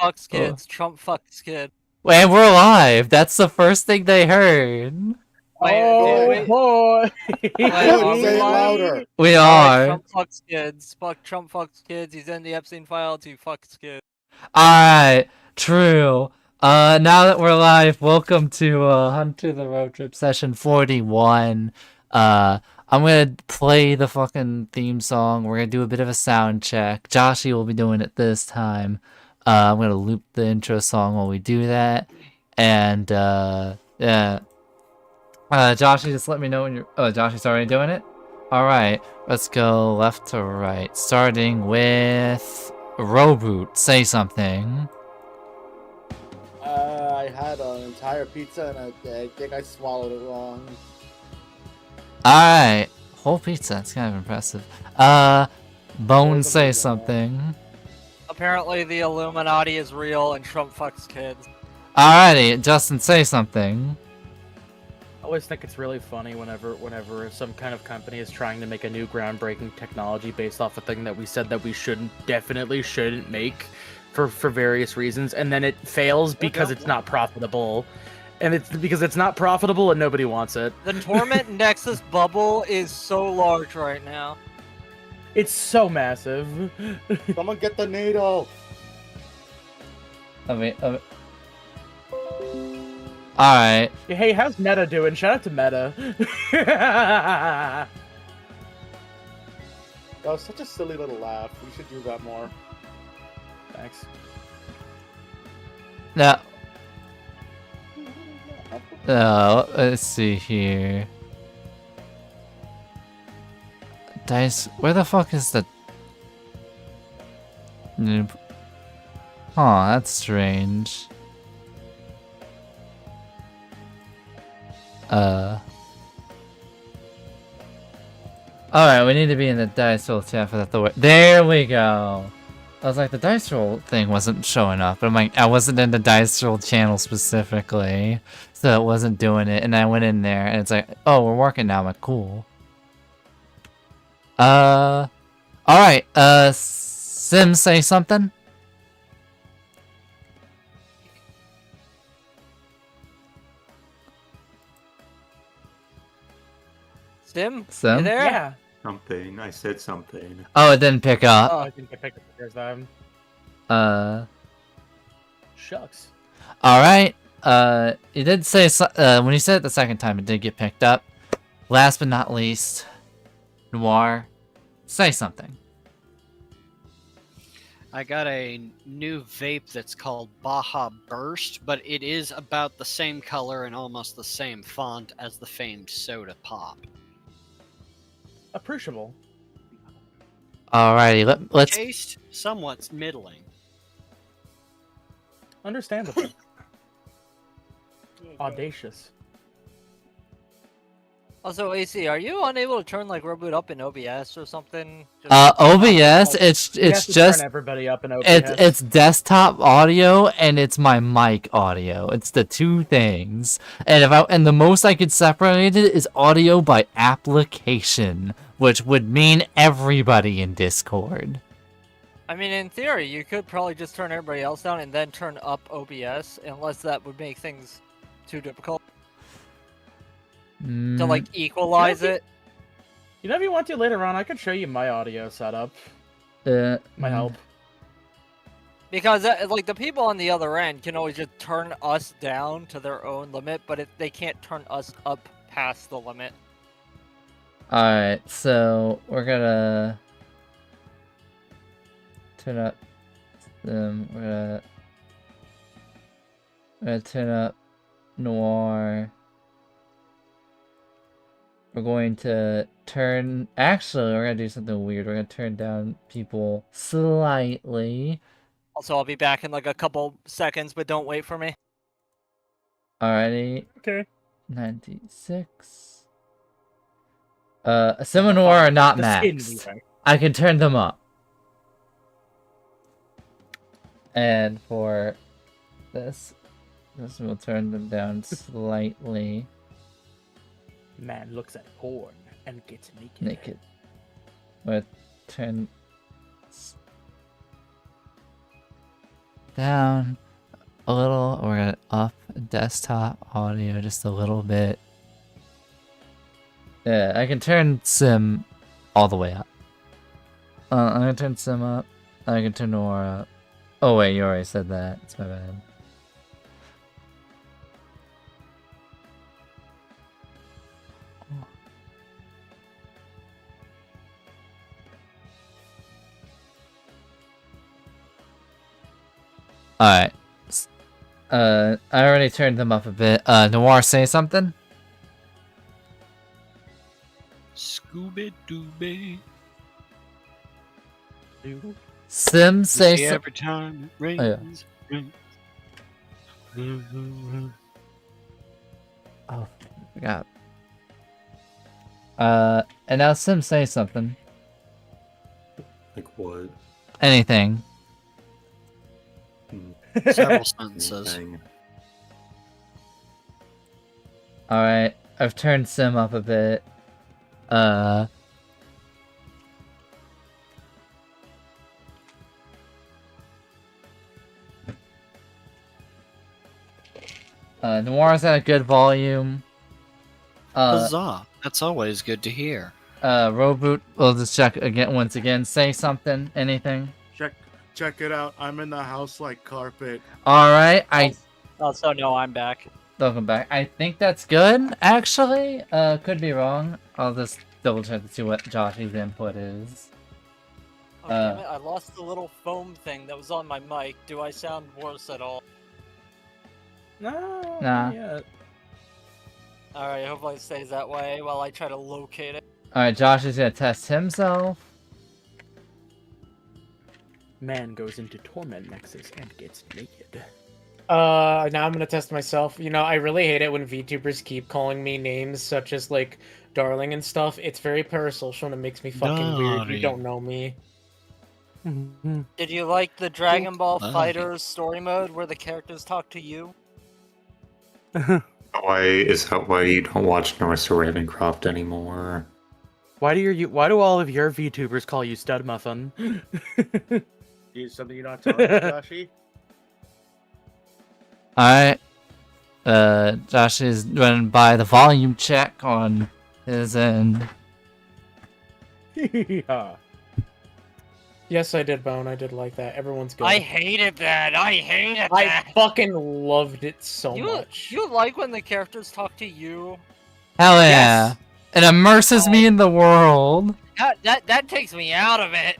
fucks kids. Trump fucks kids. Wait, we're live. That's the first thing they heard. Wait. Boy! Wait, are we Say it live? louder. We Alright, are. Trump fucks kids. Trump fucks kids. He's in the Epstein files. He fucks kids. Alright, true. Now that we're live, welcome to Hunter the Road Trip session 41. I'm gonna play the fucking theme song. We're gonna do a bit of a sound check. Joshy will be doing it this time. I'm gonna loop the intro song while we do that. And yeah. Joshy, just let me know when you're Joshy's already doing it? Alright, let's go left to right. Starting with Roboot, say something. I had an entire pizza and I think I swallowed it wrong. Alright, whole pizza, that's kind of impressive. Bone, say something. Apparently the Illuminati is real and Trump fucks kids. Alrighty, Justin, say something. I always think it's really funny whenever some kind of company is trying to make a new groundbreaking technology based off a thing that we said that we definitely shouldn't make for various reasons, and then it fails because it's not profitable. And it's because it's not profitable and nobody wants it. The Torment Nexus bubble is so large right now. It's so massive. Someone get the needle. Alright. Hey, how's Meta doing? Shout out to Meta. That was such a silly little laugh. We should do that more. Thanks. Now, let's see here. Dice, where the fuck is the... Nope. Huh, that's strange. Alright, we need to be in the dice roll chat for that to work. There we go! I was like, the dice roll thing wasn't showing up, but I'm like, I wasn't in the dice roll channel specifically, so it wasn't doing it, and I went in there, and it's like, oh, we're working now, I'm like, cool. Alright, Sim, say something? Sim? Sim? You there? Yeah. Something. I said something. Oh, it didn't pick up. Oh, I think I picked up the first time. Shucks. Alright, you did say, when you said it the second time, it did get picked up. Last but not least, Noir, say something. I got a new vape that's called Baja Burst, but it is about the same color and almost the same font as the famed Soda Pop. Appreciable. Alrighty, let's... Taste, somewhat middling. Understandable. Audacious. Also, AC, are you unable to turn like Reboot up in OBS or something? OBS, You it's have to just... turn everybody up in OBS. It's desktop audio and it's my mic audio. It's the two things. And the most I could separate it is audio by application, which would mean everybody in Discord. I mean, in theory, you could probably just turn everybody else down and then turn up OBS, unless that would make things too difficult to like equalize it. You know, if you want to later on, I could show you my audio setup. Might help. Because like the people on the other end can always just turn us down to their own limit, but they can't turn us up past the limit. Alright, so we're gonna turn up we're gonna turn up Noir. We're going to turn... Actually, we're going to do something weird. We're going to turn down people slightly. Also, I'll be back in like a couple seconds, but don't wait for me. Alrighty. Okay. 96. Seminor are not maxed. I can turn them up. And for this we'll turn them down slightly. Man looks at porn and gets naked. Naked. We'll turn down a little. We're gonna up desktop audio just a little bit. Yeah, I can turn sim all the way up. I'm gonna turn sim up. I can turn noir up. Oh wait, you already said that. It's my bad. Alright. I already turned them up a bit. Noir, say something? Scooby Dooby. Sim, say See something. every time it rains. Oh, yeah. rains. Oh, I forgot. And now Sim, say something. Like what? Anything. Several sentences. Anything. Alright, I've turned Sim up a bit. Noir's at a good volume. Huzzah! That's always good to hear. Roboot, we'll just check again once again. Say something, anything. Check it out. I'm in the house like carpet. Alright, Also, no, I'm back. welcome back. I think that's good, actually. Could be wrong. I'll just double check to see what Josh's input is. Oh, damn it, I lost the little foam thing that was on my mic. Do I sound worse at all? No. Nah. Not yet. Alright, hopefully it stays that way while I try to locate it. Alright, Josh is gonna test himself. Man goes into torment nexus and gets naked. Now I'm gonna test myself. You know, I really hate it when VTubers keep calling me names such as like darling and stuff. It's very parasocial and it makes me fucking weird. You Darling. don't know me. Did you like the Dragon Ball Darling. Fighters story mode where the characters talk to you? Why is that why you don't watch North Ravencroft anymore? Why do all of your VTubers call you Stud Muffin? Is something you're not telling me, Joshi? Alright. Josh is running by the volume check on his end. Yeah. Yes, I did, Bone. I did like that. Everyone's good. I hated that! I hated I that! fucking loved it so You, much. you like when the characters talk to you? Hell yeah. Yes. It immerses me in the world. That takes me out of it!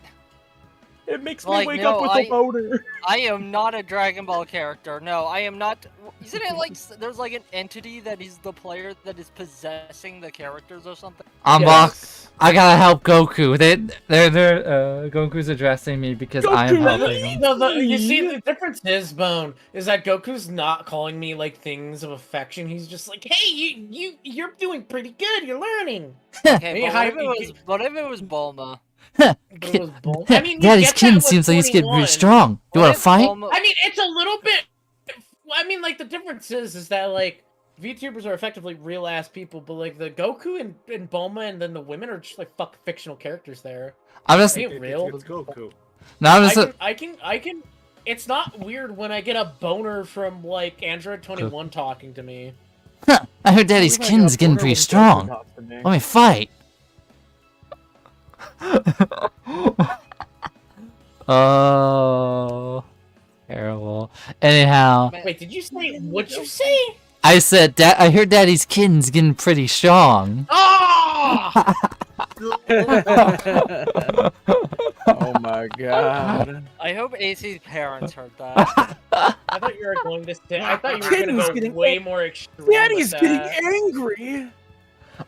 It makes Like, me wake no, up with I- a boner. I am not a Dragon Ball character. No, I am not. Isn't it like there's like an entity that is the player that is possessing the characters or something? Unlock. Yes. I gotta help Goku. Goku's addressing me because I am Goku! helping him. You see, the difference is, Bone, is that Goku's not calling me like things of affection. He's just like, hey, you're doing pretty good. You're learning. Okay, Hey, but hi, what if it was Bulma? But it was bull- I mean, you Daddy's get that kin with seems like he's getting 21. pretty strong. You What wanna if fight? Bulma- I mean, it's a little bit. I mean, like the difference is that like VTubers are effectively real ass people, but like the Goku and Bulma and then the women are just like fuck fictional characters there. I'm just. Ain't real. It's Goku. No, I'm just. I can. It's not weird when I get a boner from like Android 21 talking to me. I heard Daddy's kin's getting pretty strong. Let me fight. Oh, terrible. Anyhow, Wait, did you say? What'd you say? I said, I heard Daddy's kin's getting pretty strong. Oh! Oh my god. I hope AC's parents heard that. I thought you were going to say. I thought you were Kitten's going to go getting way ang- more extreme. Daddy's with getting that. angry.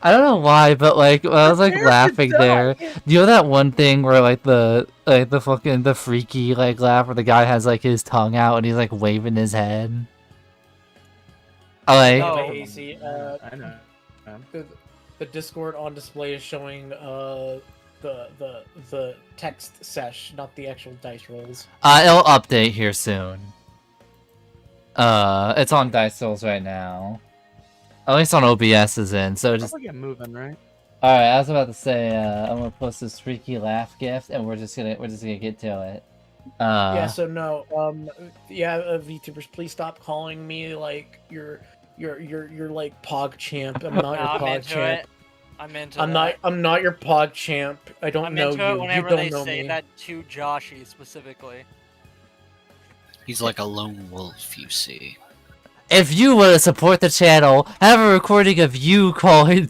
I don't know why, but like when I was like Prepare to laughing there. die. You know that one thing where like the fucking the freaky like laugh where the guy has like his tongue out and he's like waving his head. I like. Yeah, Oh. but AC, I know. the Discord on display is showing the text sesh, not the actual dice rolls. It'll update here soon. It's on Dice Rolls right now. At least on OBS is in, so just... Probably get moving, right? Alright, I was about to say, I'm gonna post this freaky laugh gift, and we're just gonna get to it. Yeah, so no, VTubers, please stop calling me like you're like PogChamp. I'm not No, your I'm into PogChamp. it. I'm into I'm that. not your PogChamp. I don't I'm know into it you. You whenever don't they know say me. that to Joshy specifically. He's like a lone wolf, you see. If you want to support the channel, have a recording of you calling.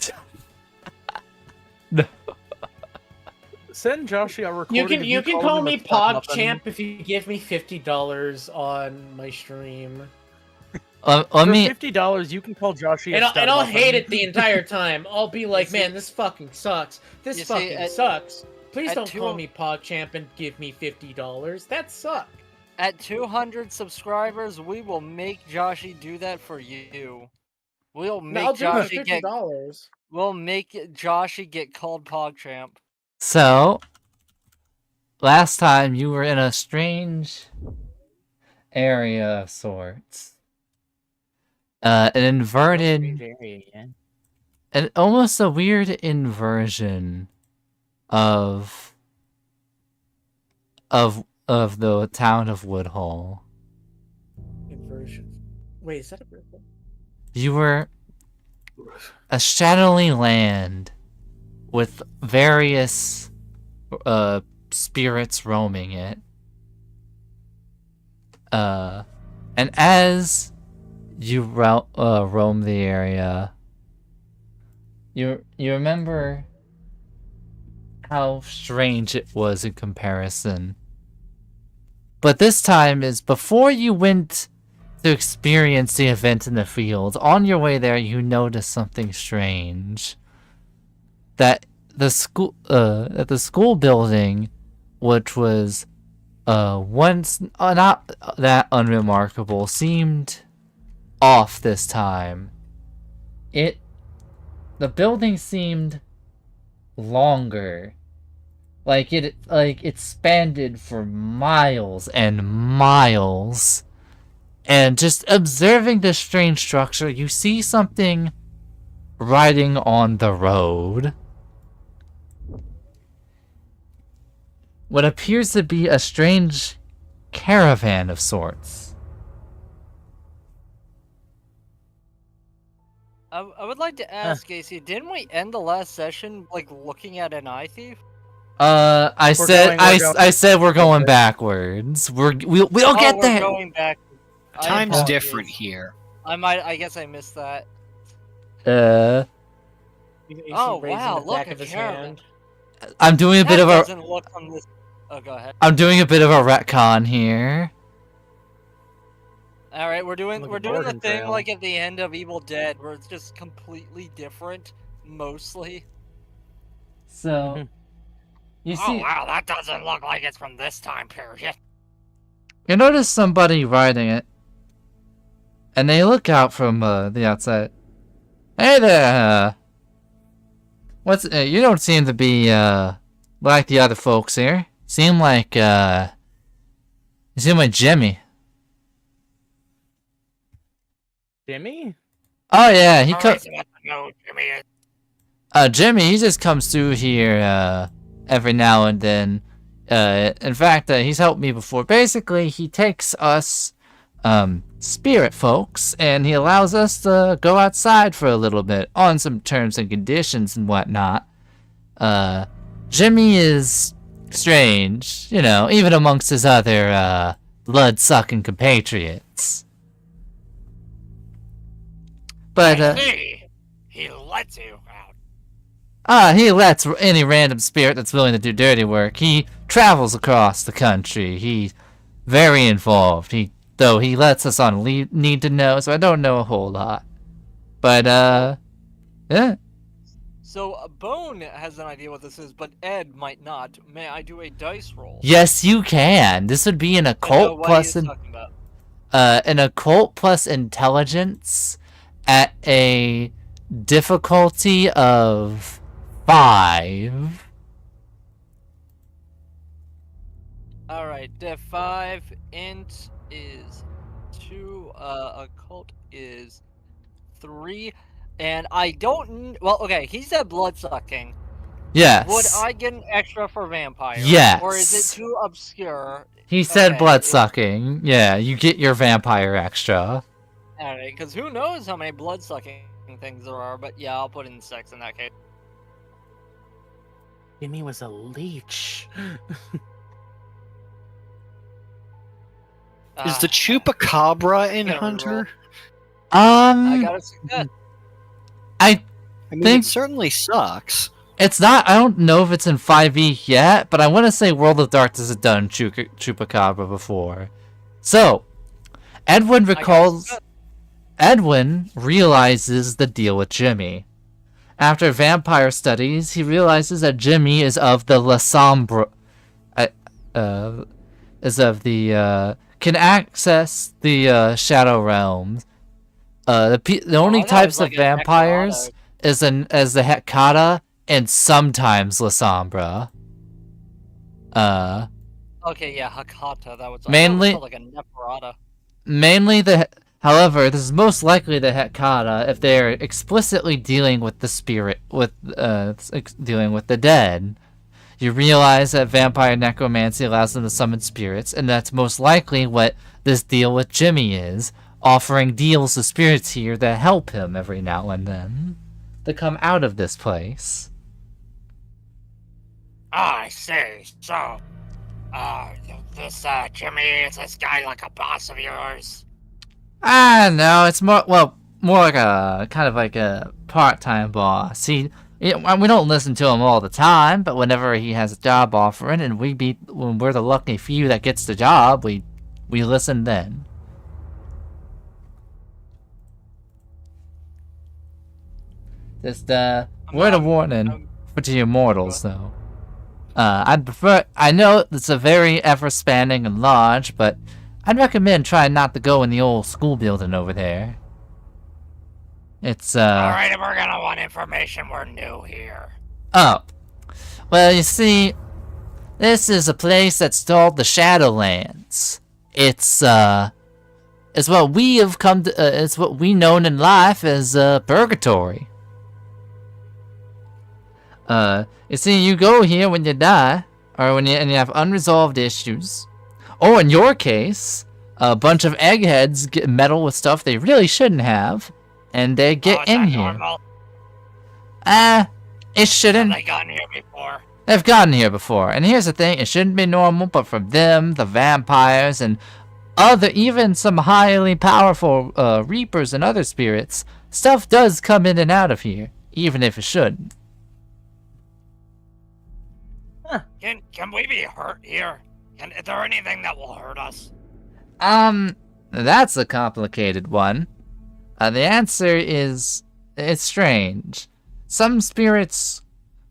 No. Send Joshy a recording. You of can calling call him me a fat muffin. PogChamp if you give me $50 on my stream. Let For me. $50, you can call Joshy And a I'll muffin. hate it the entire time. I'll be like, see- man, this fucking sucks. This you see, fucking sucks. Please at don't two- call me PogChamp and give me $50. That sucks. At 200 subscribers, we will make Joshy do that for you. We'll make I'll do it for Joshy get. $50. We'll make Joshy get called PogChamp. So, last time you were in a strange area of sorts. An inverted, and almost a weird inversion of the town of Woodhull. Inversion. Wait, is that a real thing? You were a shadowy land with various spirits roaming it. And as you roam the area, you remember how strange it was in comparison. But this time is before you went to experience the event in the field. On your way there, you noticed something strange. That the school building, which was once not that unremarkable, seemed off this time. The building seemed longer. Like it expanded for miles and miles. And just observing this strange structure, you see something riding on the road. What appears to be a strange caravan of sorts. I would like to ask, Casey, didn't we end the last session like looking at an eye thief? I said we're going backwards. We'll get we're there. Going back. Time's apologize. different here. I guess I missed that. You Oh, raising wow, the look, back a of his caravan. hand. I'm doing a bit That of a. doesn't look on this. Oh, go ahead. I'm doing a bit of a retcon here. All right, we're doing Like a the Oregon thing Trail. like at the end of Evil Dead, where it's just completely different, mostly. So, you see, Oh wow, that doesn't look like it's from this time period. you notice somebody riding it, and they look out from the outside. Hey there. You don't seem to be like the other folks here. You seem like Jimmy. Jimmy? Oh yeah, he No, Jimmy. Jimmy, he just comes through here every now and then. In fact, he's helped me before. Basically, he takes us spirit folks and he allows us to go outside for a little bit on some terms and conditions and whatnot. Jimmy is strange, you know, even amongst his other blood-sucking compatriots. But He lets you out. he lets any random spirit that's willing to do dirty work. He travels across the country. He's very involved. Though he lets us on need to know, so I don't know a whole lot. But yeah. So Bone has an idea what this is, but Ed might not. May I do a dice roll? Yes, you can. This would be an occult plus an occult plus intelligence at a difficulty of 5. Alright, Def 5, Int is 2, Occult is 3, and I don't... Well, okay, he said blood-sucking. Yes. Would I get an extra for vampire? Yes. Or is it too obscure? He said Okay, blood it- sucking. Yeah, you get your vampire extra. Because who knows how many blood sucking things there are? But yeah, I'll put in 6 in that case. Jimmy was a leech. Is the chupacabra in gotta reroll. Hunter? I gotta success. I mean, Think- it certainly sucks. It's not. I don't know if it's in 5e yet, but I want to say World of Darkness has done Chupacabra before. So, Edwin recalls. Edwin realizes the deal with Jimmy. After vampire studies, he realizes that Jimmy is of the La Sombra. Can access the Shadow Realms. The only I know, types it's like of a vampires is the Hecata and sometimes La Sombra. Okay, yeah, Hakata. That was Mainly- like a Neferata. Mainly however, this is most likely the Hecata if they're explicitly dealing with the spirit, dealing with the dead. You realize that vampire necromancy allows them to summon spirits, and that's most likely what this deal with Jimmy is, offering deals to spirits here that help him every now and then to come out of this place. I see. So, this Jimmy is this guy like a boss of yours? No, it's more like a kind of like a part-time boss. We don't listen to him all the time, but whenever he has a job offering, and when we're the lucky few that gets the job, we listen then. Just word of warning to your mortals, though. I know it's a very ever-spanning and large, but I'd recommend trying not to go in the old school building over there. It's Alright, if we're gonna want information, we're new here. Oh. Well, you see, this is a place that's called the Shadowlands. It's what we have come to, it's what we known in life as, purgatory. You see, you go here when you die, or and you have unresolved issues. Or in your case, a bunch of eggheads get meddle with stuff they really shouldn't have, and they get is in that here. normal? It shouldn't. Have they gotten here before? They've gotten here before, and here's the thing, it shouldn't be normal, but for them, the vampires, and even some highly powerful, reapers and other spirits, stuff does come in and out of here, even if it shouldn't. Can we be hurt here? Is there anything that will hurt us? That's a complicated one. The answer is, it's strange. Some spirits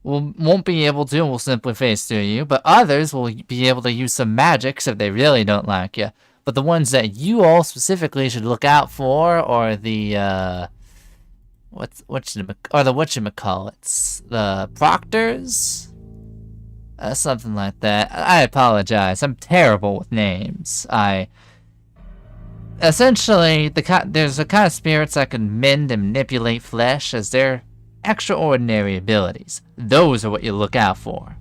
won't be able to and will simply face through you, but others will be able to use some magics if they really don't like you. But the ones that you all specifically should look out for are the, whatchamacallits? The proctors? Something like that. I apologize. I'm terrible with names. Essentially, there's a kind of spirits that can mend and manipulate flesh as their extraordinary abilities. Those are what you look out for.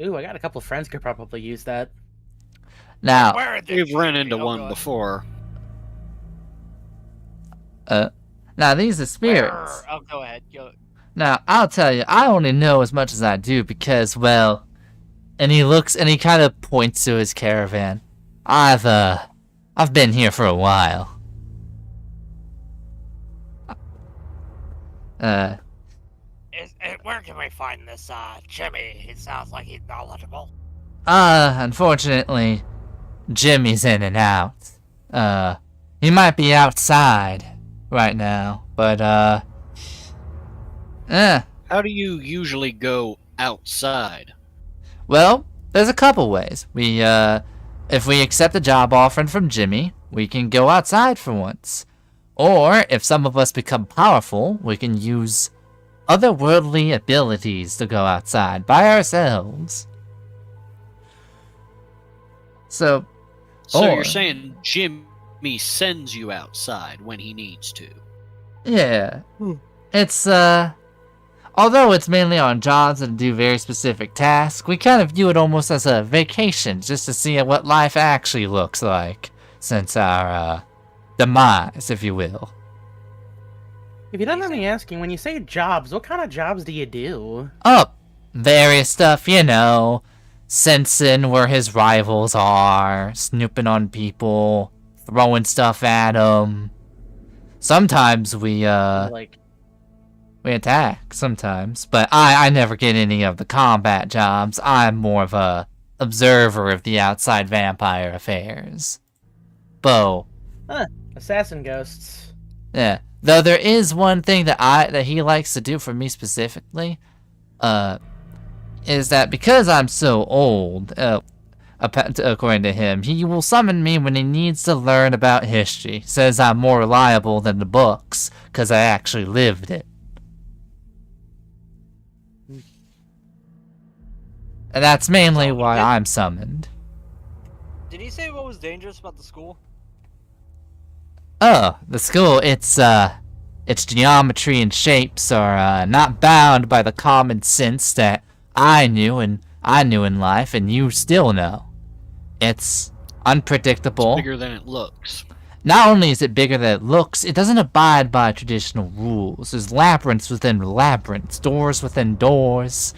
Ooh, I got a couple of friends could probably use that. Now, Where are they? We've run into Oh, one God. before. now these are spirits. Oh, go ahead. Go. Now, I'll tell you, I only know as much as I do because, well, and he kind of points to his caravan. I've been here for a while. Where can we find this Jimmy? He sounds like he's knowledgeable. Unfortunately, Jimmy's in and out. He might be outside right now, but, How do you usually go outside? well, there's a couple ways. If we accept a job offering from Jimmy, we can go outside for once. Or, if some of us become powerful, we can use otherworldly abilities to go outside by ourselves. So You're saying Jimmy sends you outside when he needs to? yeah. It's, although it's mainly on jobs and do very specific tasks, we kind of view it almost as a vacation, just to see what life actually looks like since our demise, if you will. If you don't mind me asking, when you say jobs, what kind of jobs do you do? Oh, various stuff, you know, sensing where his rivals are, snooping on people, throwing stuff at them. Sometimes we attack, sometimes, but I never get any of the combat jobs. I'm more of a observer of the outside vampire affairs. Bo. Assassin ghosts. Yeah. Though there is one thing that he likes to do for me specifically, is that because I'm so old, according to him, he will summon me when he needs to learn about history. Says I'm more reliable than the books, because I actually lived it. And that's mainly why I'm summoned. Did he say what was dangerous about the school? Oh, the school, its geometry and shapes are not bound by the common sense that I knew in life, and you still know. It's unpredictable. It's bigger than it looks. Not only is it bigger than it looks, it doesn't abide by traditional rules. There's labyrinths within labyrinths, doors within doors.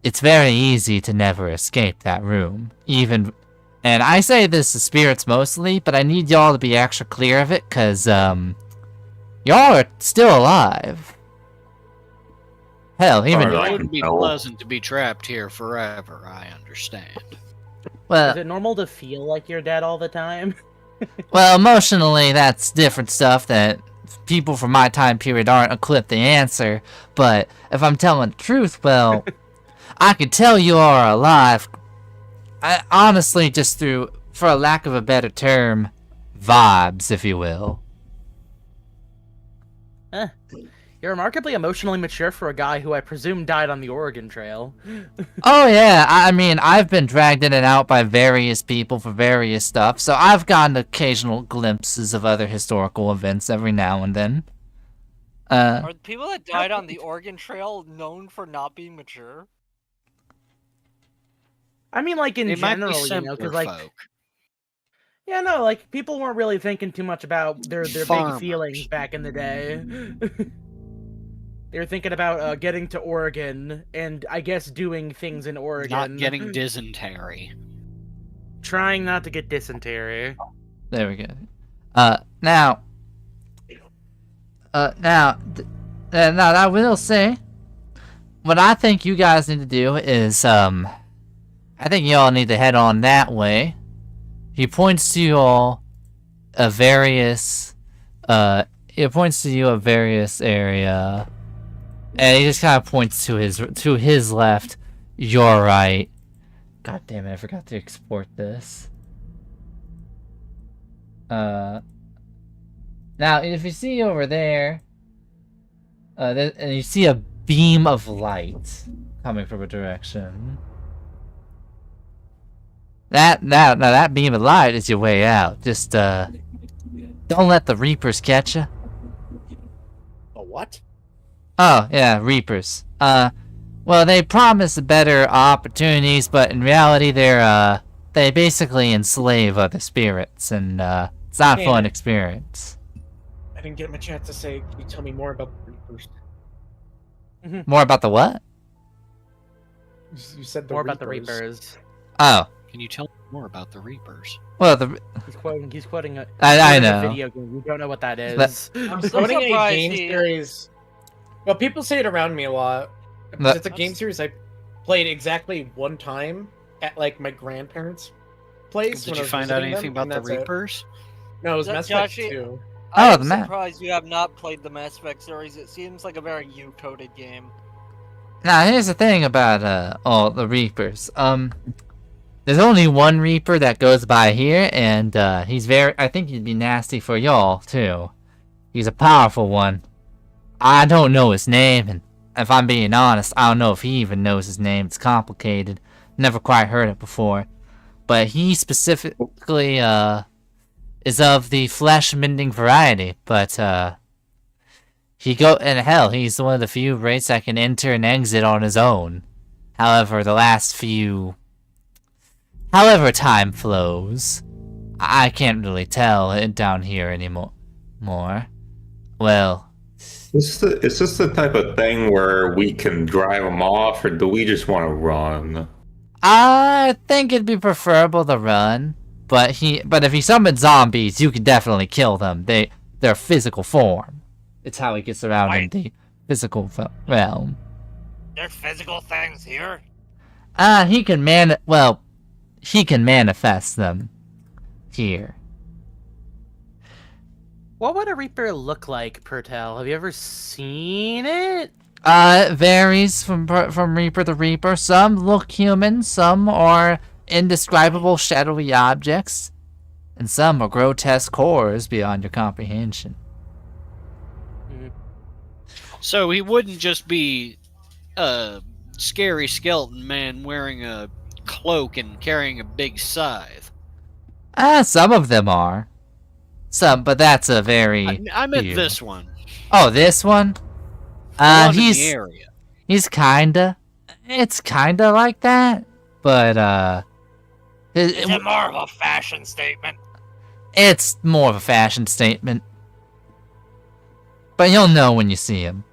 It's very easy to never escape that room, and I say this to spirits mostly, but I need y'all to be extra clear of it, cause, y'all are still alive. Hell, even... It wouldn't be pleasant to be trapped here forever, I understand. Well, is it normal to feel like you're dead all the time? Well, emotionally, that's different stuff that people from my time period aren't equipped to answer, but if I'm telling the truth, well, I can tell you are alive. Honestly, just through, for a lack of a better term, vibes, if you will. You're remarkably emotionally mature for a guy who I presume died on the Oregon Trail. Oh yeah, I mean, I've been dragged in and out by various people for various stuff, so I've gotten occasional glimpses of other historical events every now and then. Are the people that died on the Oregon Trail known for not being mature? I mean, like, in It might be general, you know, simpler because, like... folk. Yeah, no, like, people weren't really thinking too much about their big Farmers. feelings back in the day. They were thinking about getting to Oregon, and I guess doing things in Oregon. Not getting dysentery. Trying not to get dysentery. There we go. Now, I will say, what I think you guys need to do is, I think y'all need to head on that way. He points to you all a various, area, and he just kind of points to his left, your right. God damn it, I forgot to export this. Now, if you see over there, and you see a beam of light coming from a direction. That beam of light is your way out. Just, don't let the Reapers catch you. A what? Oh, yeah, Reapers. Well, they promise better opportunities, but in reality, they basically enslave other spirits, and, it's not a fun experience. I didn't get him a chance to say, can you tell me more about the Reapers? More about the what? You said the More Reapers. about the Reapers. Oh. Can you tell me more about the Reapers? Well, He's quoting a... I know. A video game. You don't know what that is. I'm quoting a game series. Well, people say it around me a lot. It's a game series I played exactly one time at, like, my grandparents' place. Did you find out anything about the Reapers? No, it was Mass Effect 2. I'm surprised you have not played the Mass Effect series. It seems like a very U-coded game. Now, here's the thing about, all the Reapers. There's only one Reaper that goes by here, and, I think he'd be nasty for y'all, too. He's a powerful one. I don't know his name, and if I'm being honest, I don't know if he even knows his name. It's complicated. Never quite heard it before. But he specifically, is of the flesh-mending variety, but, he's one of the few races that can enter and exit on his own. However, however time flows, I can't really tell it down here anymore. Well, Is this the type of thing where we can drive them off, or do we just want to run? I think it'd be preferable to run, but if he summons zombies, you can definitely kill them. Their physical form. It's how he gets around in the physical realm. There's physical things here. He can manifest them here. What would a Reaper look like, Pertel? Have you ever seen it? It varies from Reaper to Reaper. Some look human, some are indescribable shadowy objects, and some are grotesque horrors beyond your comprehension. So he wouldn't just be a scary skeleton man wearing a cloak and carrying a big scythe. Some of them are. Some, but that's a very... I meant few. this one. Oh, this one? The one in He's... the area. He's kinda... It's kinda like that, but, Is it more of a fashion statement? It's more of a fashion statement. But you'll know when you see him.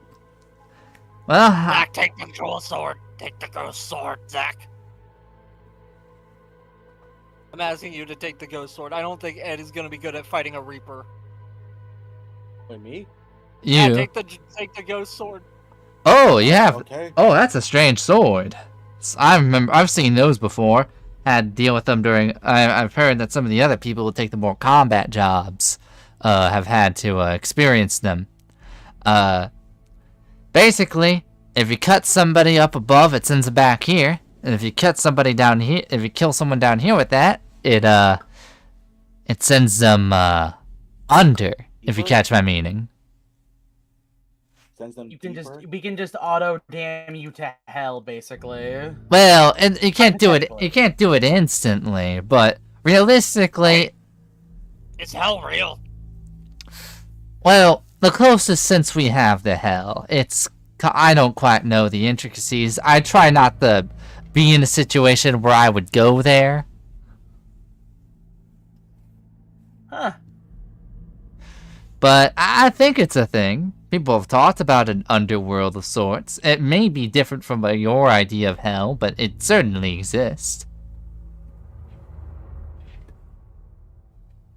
Well, Zach, take the ghost sword. Take the ghost sword, Zach. I'm asking you to take the ghost sword. I don't think Ed is gonna be good at fighting a Reaper. Wait, me? Yeah, you... take the ghost sword. Oh, you have... Okay. Oh, that's a strange sword. I remember... I've seen those before. Had to deal with them during... I've heard that some of the other people who take the more combat jobs have had to experience them. Basically, if you cut somebody up above, it sends them back here. And if you cut somebody down here... If you kill someone down here with that, it sends them under, if you catch my meaning. Sends them We deeper. can just auto damn you to hell, basically. Well, and you can't do it. You can't do it instantly, but realistically, Is hell real? well, the closest sense we have to hell. I don't quite know the intricacies. I try not to be in a situation where I would go there. Huh. But I think it's a thing. People have talked about an underworld of sorts. It may be different from your idea of hell, but it certainly exists.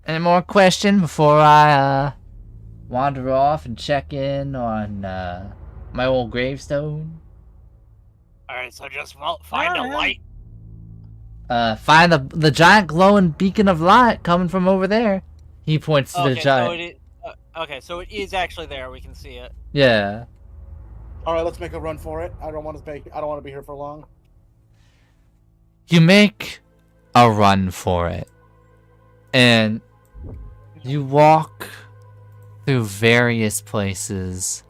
Any more question before I wander off and check in on my old gravestone? Alright, so just find a light. Find the giant glowing beacon of light coming from over there. He points to the giant. So it is actually there. We can see it. Yeah. All right, let's make a run for it. I don't want to be here for long. You make a run for it, and you walk through various places.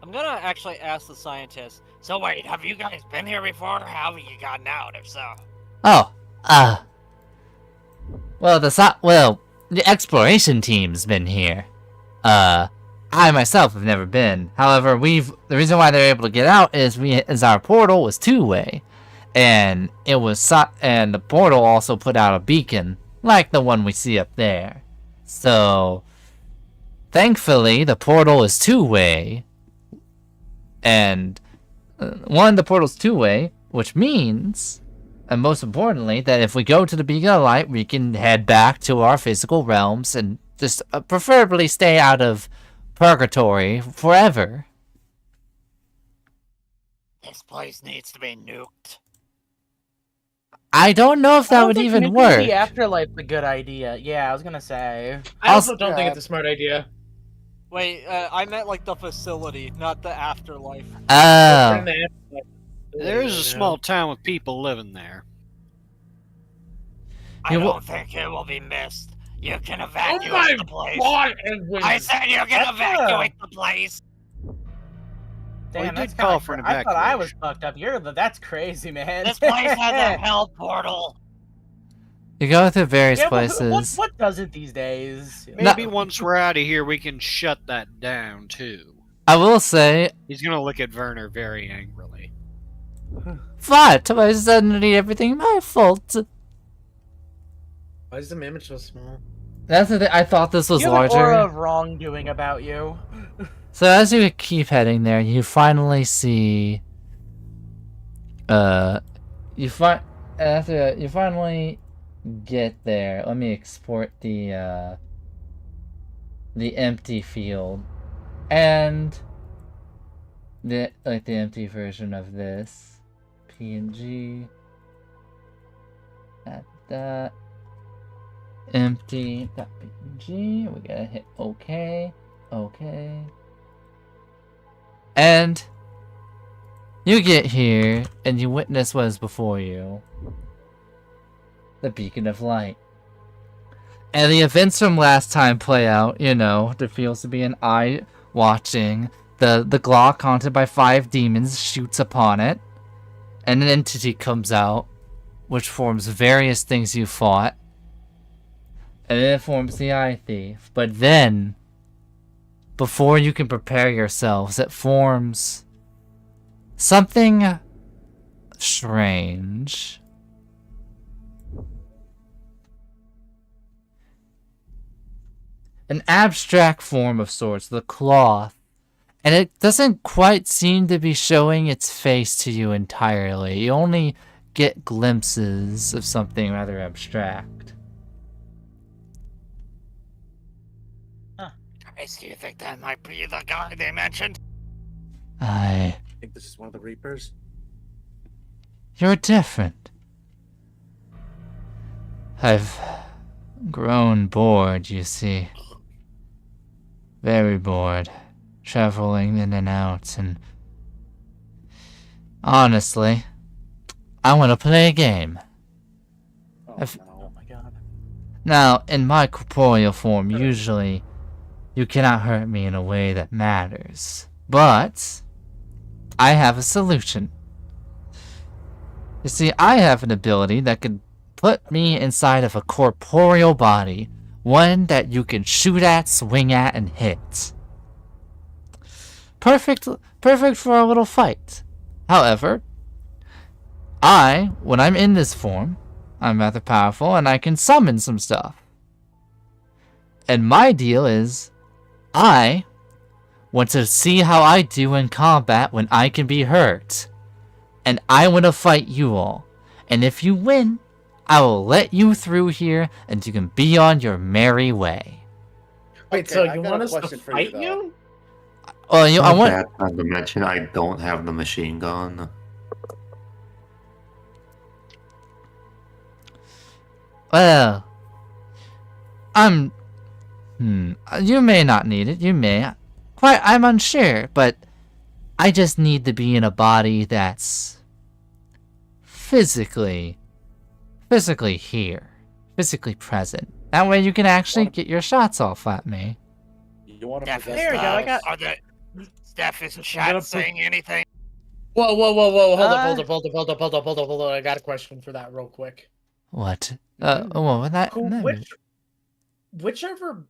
I'm gonna actually ask the scientist. So wait, have you guys been here before? How have you gotten out, if so? Oh, well, the exploration team's been here. I myself have never been. However, the reason why they're able to get out is our portal was two-way, and and the portal also put out a beacon like the one we see up there. So, thankfully, the portal is two-way, and the portal's two-way, which means, and most importantly, that if we go to the beacon of light, we can head back to our physical realms and just preferably stay out of purgatory forever. This place needs to be nuked. I don't know if that would even work. The afterlife's a good idea. Yeah, I was gonna say. I also don't think it's a smart idea. Wait, I meant like the facility, not the afterlife. Oh. There is a small town with people living there. I don't think it will be missed. You can evacuate the place. God, I said you can evacuate the place. Damn, We that's did call kinda for an I thought I was evacuation. fucked up. That's crazy, man. This place has a hell portal. You go through various Yeah, places. what does it these days? Maybe once we're out of here, we can shut that down too. I will say, He's gonna look at Werner very angrily. what? Why is suddenly everything my fault? Why is the image so small? That's the thing. I thought this was You have an larger. aura of wrongdoing about you. So as you keep heading there, you finally see. You finally get there. Let me export the empty field, and the empty version of this PNG. That empty.png. We gotta hit OK. Okay. And you get here, and you witness what is before you. The beacon of light. And the events from last time play out, you know, there feels to be an eye watching. The Glock, haunted by 5 demons, shoots upon it. And an entity comes out, which forms various things you fought. And then it forms the Eye Thief. But then, before you can prepare yourselves, it forms something strange. An abstract form of sorts, the cloth. And it doesn't quite seem to be showing its face to you entirely. You only get glimpses of something rather abstract. Guys, do you think that might be the guy they mentioned? I think this is one of the Reapers. You're different. I've grown bored, you see. Very bored. Traveling in and out, and honestly, I want to play a game. Oh, Oh my god. Now, in my corporeal form, usually you cannot hurt me in a way that matters. But I have a solution. You see, I have an ability that could put me inside of a corporeal body. One that you can shoot at, swing at, and hit. Perfect for a little fight. However, when I'm in this form, I'm rather powerful and I can summon some stuff. And my deal is, I want to see how I do in combat when I can be hurt. And I want to fight you all. And if you win, I will let you through here and you can be on your merry way. Wait, Okay, so I you got want a us to question for fight though. you? Well, I want. Bad time to mention I don't have the machine gun. Well, you may not need it. You may. I'm unsure, but I just need to be in a body that's physically here, physically present. That way you can actually get your shots off at me. You want to Steph, possess There we go, I the got- Are the Steph is gonna chat put- saying anything? Whoa! Hold up! I got a question for that real quick. What? That. Whichever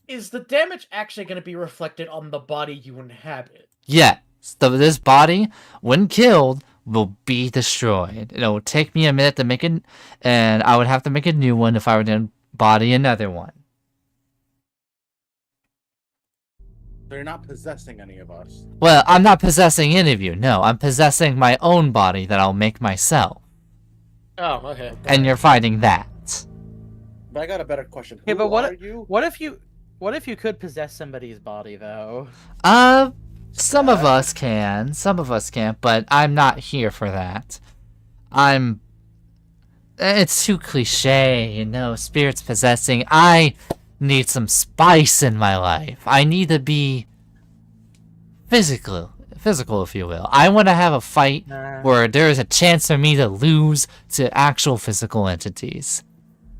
is the damage actually going to be reflected on the body you inhabit? Yeah. This body, when killed, will be destroyed. It will take me a minute to make it, and I would have to make a new one if I were to body another one. So you're not possessing any of us. Well, I'm not possessing any of you. No, I'm possessing my own body that I'll make myself. Oh, okay. And you're fighting that. But I got a better question. Okay, but Who are you? what if you could possess somebody's body though? Some of us can. Some of us can't, but I'm not here for that. It's too cliche, you know, spirits possessing. I need some spice in my life. I need to be physical, if you will. I want to have a fight where there is a chance for me to lose to actual physical entities.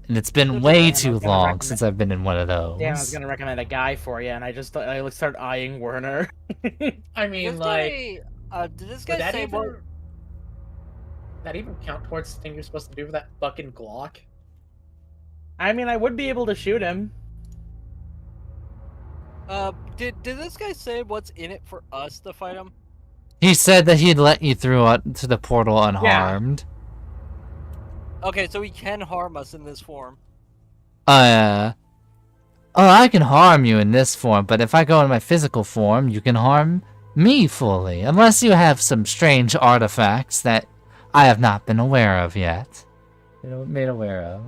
And it's been way too long since I've been in one of those. Damn, I was gonna recommend a guy for you, and I started eyeing Werner. I mean, This like, guy, did this would guy that say what? even that even count towards the thing you're supposed to do with that fucking Glock? I mean, I would be able to shoot him. Did this guy say what's in it for us to fight him? He said that he'd let you through to the portal unharmed. Okay, so he can harm us in this form. Oh, I can harm you in this form, but if I go in my physical form, you can harm me fully. Unless you have some strange artifacts that I have not been aware of yet. Made aware of.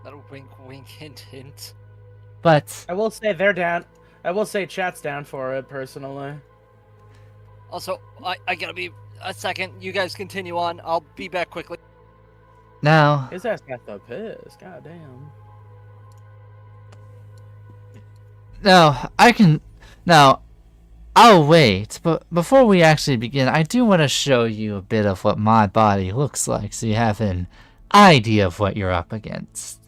Little wink, wink, hint, hint. But I will say they're down. I will say chat's down for it personally. Also, I gotta be a second. You guys continue on. I'll be back quickly. now, His ass got the piss. God damn. Now, I'll wait, but before we actually begin, I do want to show you a bit of what my body looks like so you have an idea of what you're up against.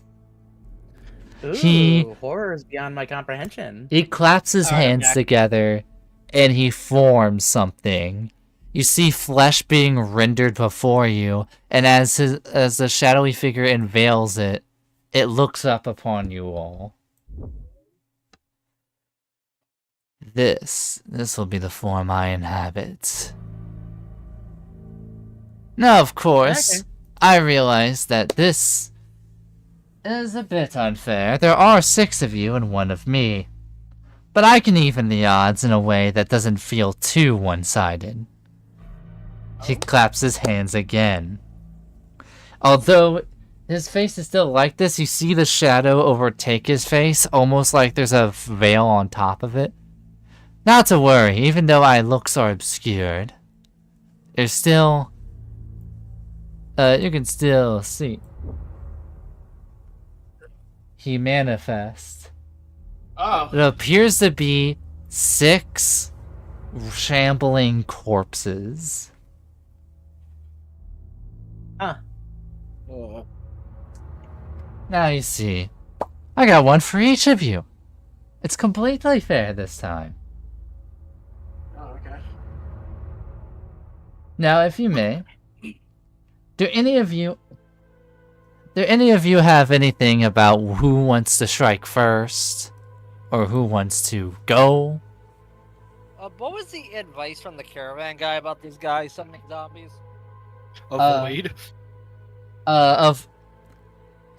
Ooh, horror is beyond my comprehension. He claps his hands together and he forms something. You see flesh being rendered before you, and as the shadowy figure unveils it, it looks up upon you all. This will be the form I inhabit. Now, of course, I realize that this is a bit unfair. There are 6 of you and 1 of me. But I can even the odds in a way that doesn't feel too one-sided. He claps his hands again. Although his face is still like this, you see the shadow overtake his face, almost like there's a veil on top of it. Not to worry, even though my looks are obscured, there's still... you can still see. He manifests. Oh. It appears to be 6 shambling corpses. Huh. Now you see, I got 1 for each of you. It's completely fair this time. Oh, okay. Now, if you may, do any of you have anything about who wants to strike first? Or who wants to go? What was the advice from the caravan guy about these guys summoning zombies? Avoid. It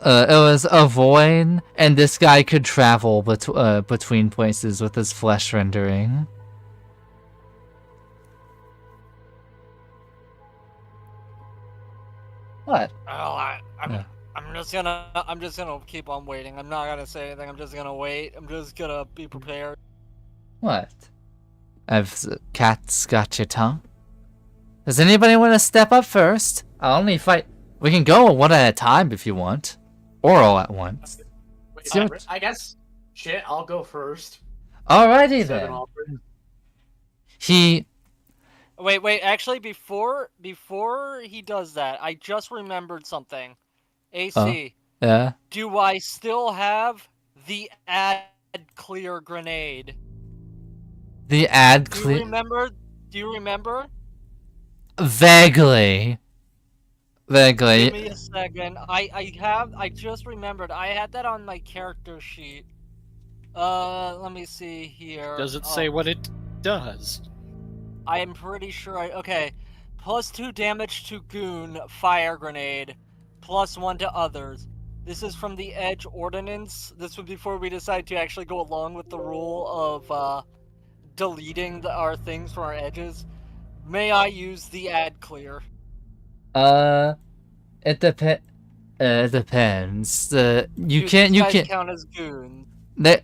was avoid, and this guy could travel between places with his flesh rendering. What? Oh, I'm just gonna keep on waiting. I'm not gonna say anything. I'm just gonna wait. I'm just gonna be prepared. What? Have cats got your tongue? Does anybody want to step up first? I'll only fight. We can go 1 at a time if you want, or all at once. Wait, I guess. Shit, I'll go first. Alrighty then. He. Wait. Actually, before he does that, I just remembered something. AC. Yeah. Do I still have the ad clear grenade? The ad clear. Do you remember? Vaguely. Give me a second. I just remembered. I had that on my character sheet. Let me see here. Does it say what it does? I am pretty sure okay. +2 damage to goon, fire grenade. +1 to others. This is from the Edge Ordinance. This was before we decided to actually go along with the rule of deleting our things from our edges. May I use the ad clear? It depends. You can't count as goons. They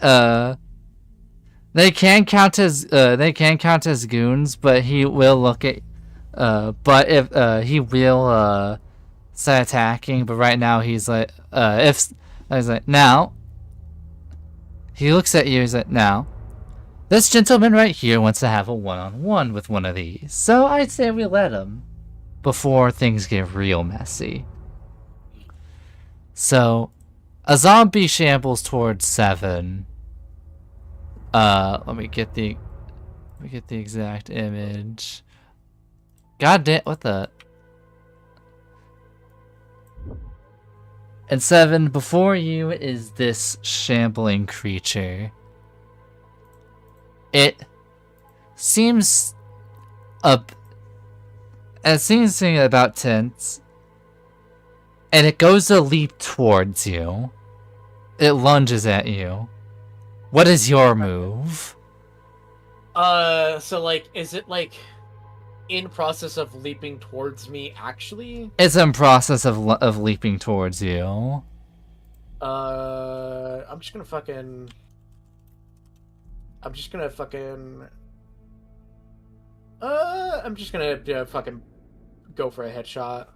can count as goons, but he will look at but if he will start attacking, but right now he's like now he looks at you, he's like, now this gentleman right here wants to have a one-on-one with one of these, so I'd say we let him before things get real messy. So a zombie shambles towards 7. Let me get the exact image. God damn, what the? And 7, before you is this shambling creature. it seems it seems to be about tense, and it goes to leap towards you. It lunges at you. What is your move? So like, is it like in process of leaping towards me? Actually, It's in process of leaping towards you. I'm just gonna fucking. I'm just gonna fucking go for a headshot.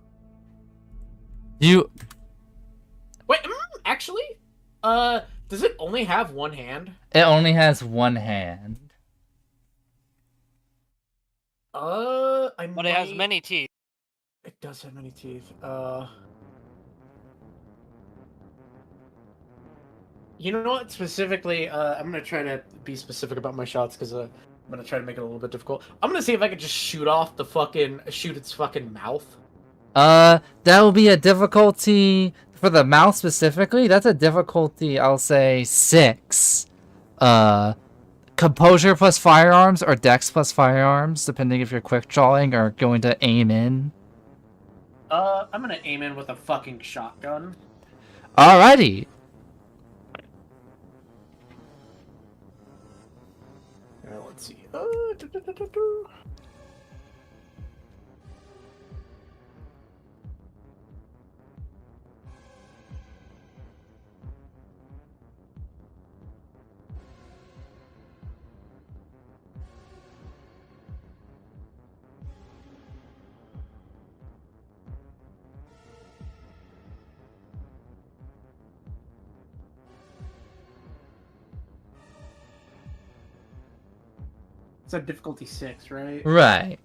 You Wait, actually, does it only have one hand? It only has one hand. But But it has many teeth. It does have many teeth. You know what? Specifically, I'm gonna try to be specific about my shots because I'm gonna try to make it a little bit difficult. I'm gonna see if I can just shoot its fucking mouth. That will be a difficulty for the mouth specifically. That's a difficulty, I'll say 6. Composure plus firearms or dex plus firearms, depending if you're quick drawing or going to aim in. I'm gonna aim in with a fucking shotgun. Alrighty. Let's see. It's a difficulty 6, right? Right.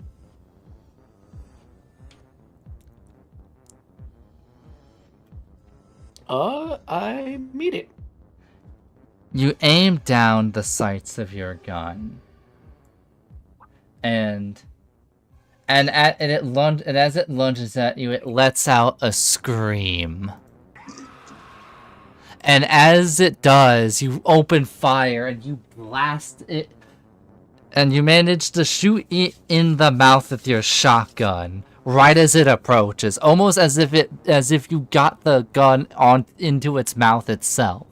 I meet it. You aim down the sights of your gun. And as it lunges at you, it lets out a scream. And as it does, you open fire and you blast it. And you manage to shoot it in the mouth with your shotgun right as it approaches, almost as if you got the gun into its mouth itself.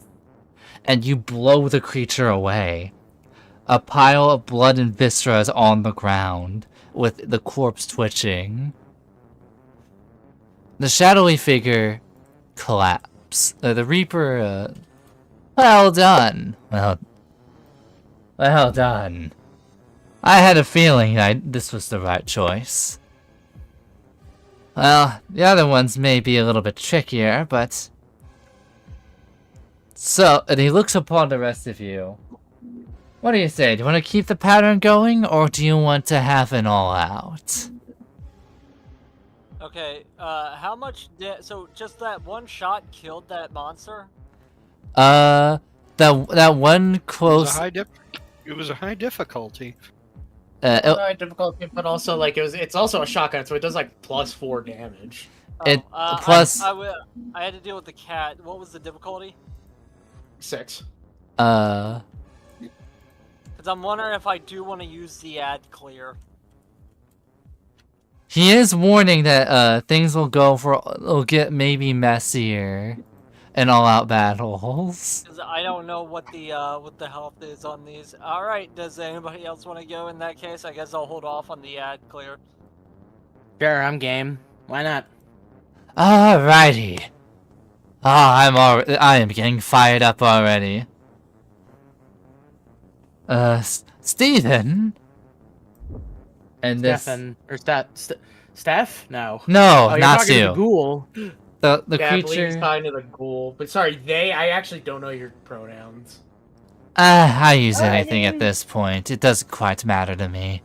And you blow the creature away. A pile of blood and viscera is on the ground, with the corpse twitching. The shadowy figure collapses. The Reaper, well done. Well done. I had a feeling this was the right choice. Well, the other ones may be a little bit trickier, but... So, and he looks upon the rest of you. What do you say? Do you want to keep the pattern going, or do you want to have an all-out? Okay, how much so just that one shot killed that monster? That one close... It was a high difficulty. High difficulty, but also like it's also a shotgun, so it does like +4 damage. Plus... I had to deal with the cat. What was the difficulty? 6. Because I'm wondering if I do want to use the ad clear. He is warning that things will get maybe messier in all-out battles. Because I don't know what the health is on these. All right, does anybody else want to go in that case? I guess I'll hold off on the ad clear. Sure, I'm game. Why not? Alrighty. I am getting fired up already. Steven? And Stefan, or Steph? No. No, you're not talking to you. the ghoul. The Yeah, I believe he's creature... talking to the ghoul. But sorry, I actually don't know your pronouns. I use anything at this point. It doesn't quite matter to me.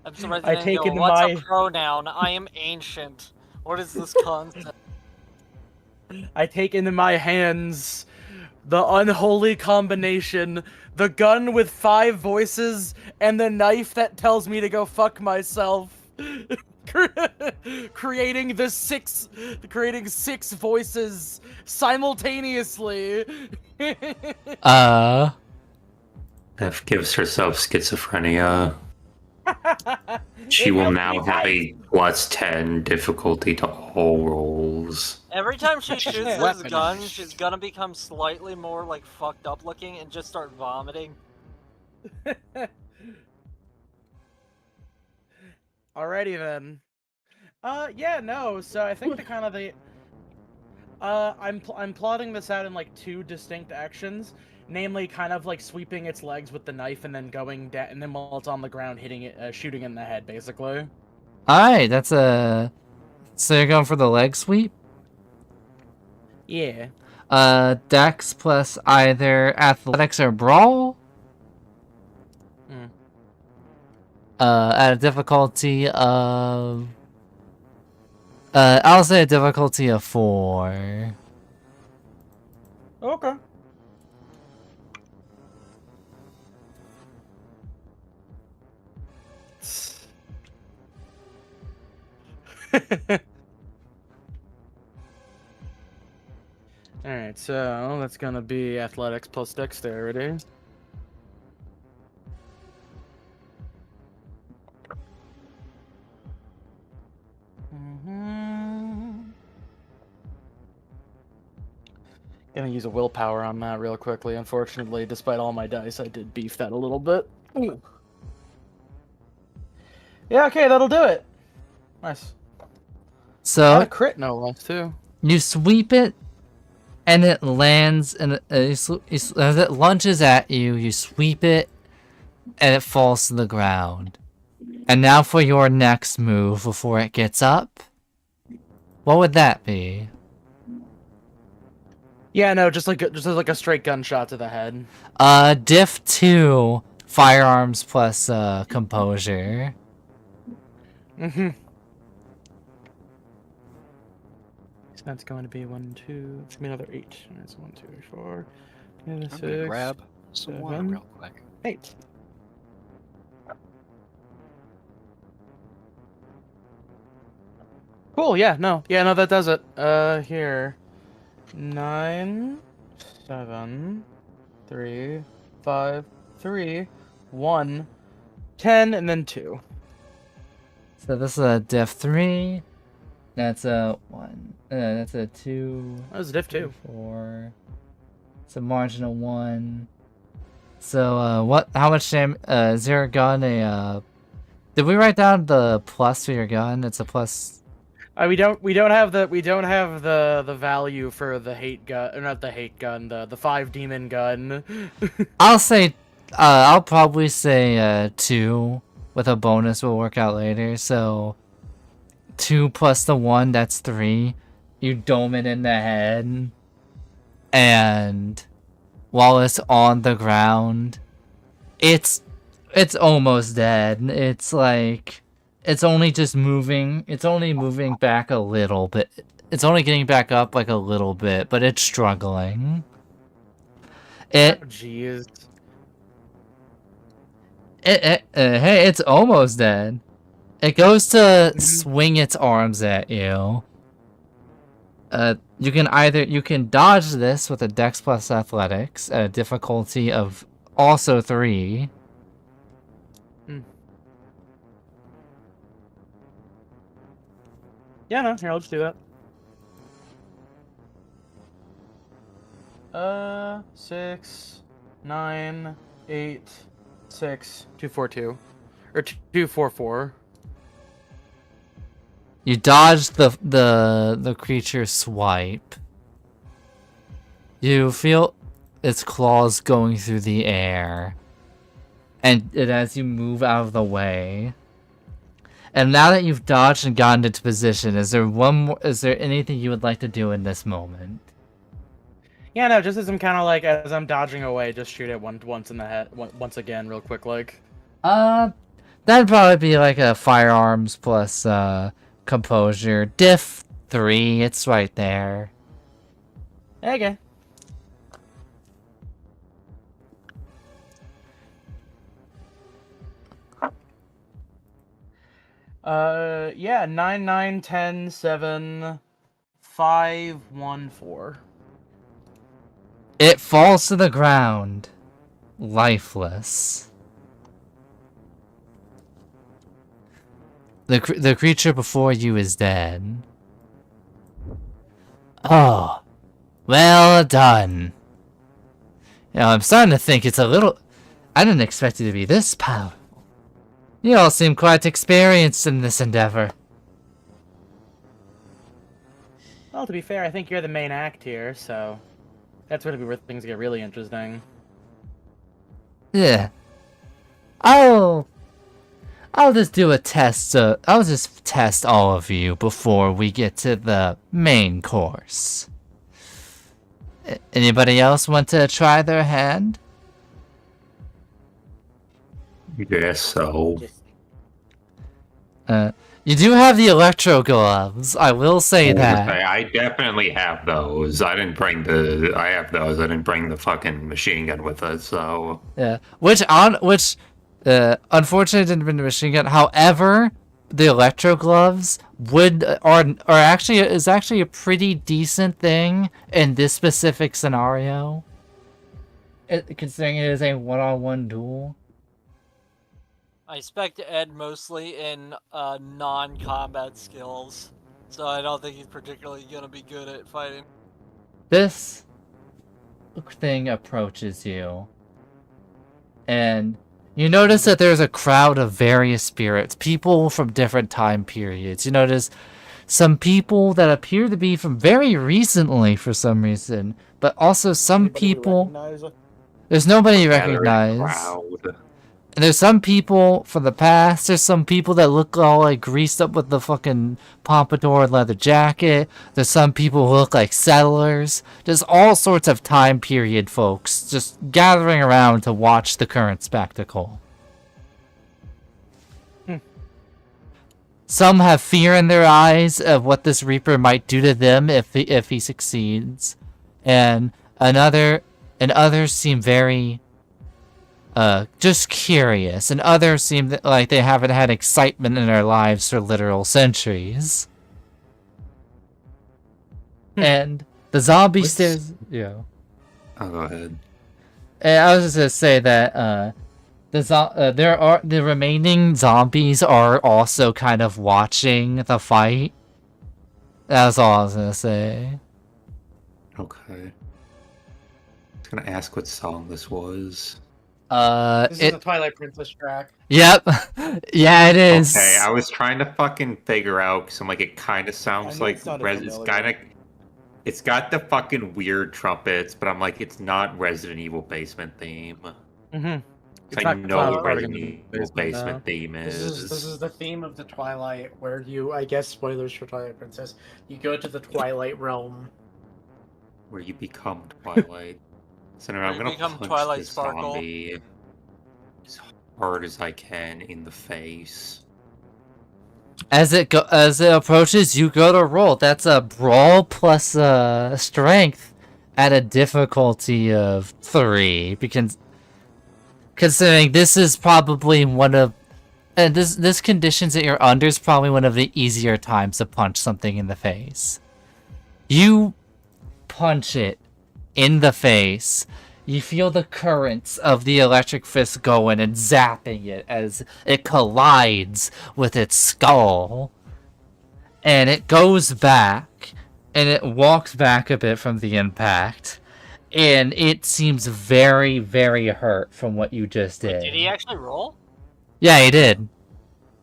I'm surprised I you didn't take go, into what's my- a pronoun? I am ancient. What is this concept? I take into my hands the unholy combination, the gun with 5 voices, and the knife that tells me to go fuck myself. creating 6 voices simultaneously. Beth gives herself schizophrenia. She It will helped now me have type. a +10 difficulty to all rolls. Every time she shoots this Weaponized. gun, she's gonna become slightly more like fucked up looking and just start vomiting. Alrighty then. Yeah, no. So I think I'm plotting this out in like two distinct actions, namely kind of like sweeping its legs with the knife and then going down, and then while it's on the ground, hitting it, shooting it in the head, basically. Alright, that's a... So you're going for the leg sweep? Yeah. Dex plus either athletics or brawl? Mm. At a difficulty of... I'll say a difficulty of 4. Okay. Alright, so that's gonna be athletics plus dexterity. Gonna use a willpower on that real quickly. Unfortunately, despite all my dice, I did beef that a little bit. Ooh. Yeah, okay, that'll do it. Nice. So... And a crit, no less, too. You sweep it, and it lands, and as it lunges at you, you sweep it, and it falls to the ground. And now for your next move before it gets up. What would that be? Yeah, no, just like a straight gunshot to the head. Diff 2, firearms plus composure. Mm-hmm. So that's going to be 1, 2. It's gonna be another 8. That's 1, 2, 4. I'm gonna 6, grab some water 7, real quick. 8. Cool. Yeah. No. That does it. Here. 9, 7, 3, 5, 3, 1, 10, and then 2. So this is a diff 3. That's a 1. That's a 2. That was a diff 2. 4. It's a marginal 1. So, what? How much damage? Is your gun a? Did we write down the plus for your gun? It's a plus. We don't have the value for the hate gun, or not the hate gun, the 5 demon gun. I'll say, I'll probably say 2 with a bonus. Will work out later. So, 2 plus the 1, that's 3. You dome it in the head, and while it's on the ground, it's almost dead. It's like. It's only just moving. It's only moving back a little bit. It's only getting back up like a little bit, but it's struggling. Oh, jeez. Hey, it's almost dead. It goes to swing its arms at you. You can dodge this with a Dex plus Athletics at a difficulty of also 3. Yeah, no, here, I'll just do that. 6, 9, 8, 6, 2, 4, 2. Or 2, 4, 4. You dodge the creature's swipe. You feel its claws going through the air. And as you move out of the way. And now that you've dodged and gotten into position, is there anything you would like to do in this moment? Yeah, no, just as I'm kind of like, as I'm dodging away, just shoot it once in the head, once again, real quick, like. That'd probably be like a firearms plus composure. Diff 3, it's right there. Okay. Yeah, 9, 9, 10, 7, 5, 1, 4. It falls to the ground, lifeless. The creature before you is dead. Oh, well done. You know, I'm starting to think it's a little... I didn't expect it to be this powerful. You all seem quite experienced in this endeavor. Well, to be fair, I think you're the main act here, so that's going to be where things get really interesting. Yeah. I'll just do a test. I'll just test all of you before we get to the main course. Anybody else want to try their hand? Guess so. You do have the electro gloves. I will say that. I definitely have those. I have those. I didn't bring the fucking machine gun with us, so. Yeah. Unfortunately didn't bring the machine gun. However, the electro gloves is actually a pretty decent thing in this specific scenario. Considering it is a one-on-one duel. I expect Ed mostly in non-combat skills, so I don't think he's particularly gonna be good at fighting. This thing approaches you, and you notice that there's a crowd of various spirits, people from different time periods. You notice some people that appear to be from very recently for some reason, but also some people... There's nobody you recognize. And there's some people from the past. There's some people that look all like greased up with the fucking pompadour and leather jacket. There's some people who look like settlers. There's all sorts of time period folks just gathering around to watch the current spectacle. Some have fear in their eyes of what this Reaper might do to them if he succeeds, and others seem very just curious, and others seem like they haven't had excitement in their lives for literal centuries. And the zombie stares... Yeah. Oh, go ahead. And I was just gonna say that the remaining zombies are also kind of watching the fight. That's all I was gonna say. Okay. I was gonna ask what song this was. This is the Twilight Princess track. Yep. Yeah, it is. Okay, I was trying to fucking figure out because I'm like, it kind of sounds like it's got the fucking weird trumpets, but I'm like, it's not Resident Evil basement theme. Mm-hmm. I know what Resident Evil basement theme This is. is the theme of the Twilight, where you, I guess, spoilers for Twilight Princess, you go to the Twilight realm. Where you become Twilight. So now I'm gonna become punch Twilight this Sparkle. zombie as hard as I can in the face. As it approaches, you go to roll. That's a brawl plus strength at a difficulty of 3, because considering this is probably one of this conditions that you're under is probably one of the easier times to punch something in the face. You punch it in the face. You feel the currents of the electric fist going and zapping it as it collides with its skull. And it goes back, and it walks back a bit from the impact. And it seems very, very hurt from what you just did. Did he actually roll? Yeah, he did.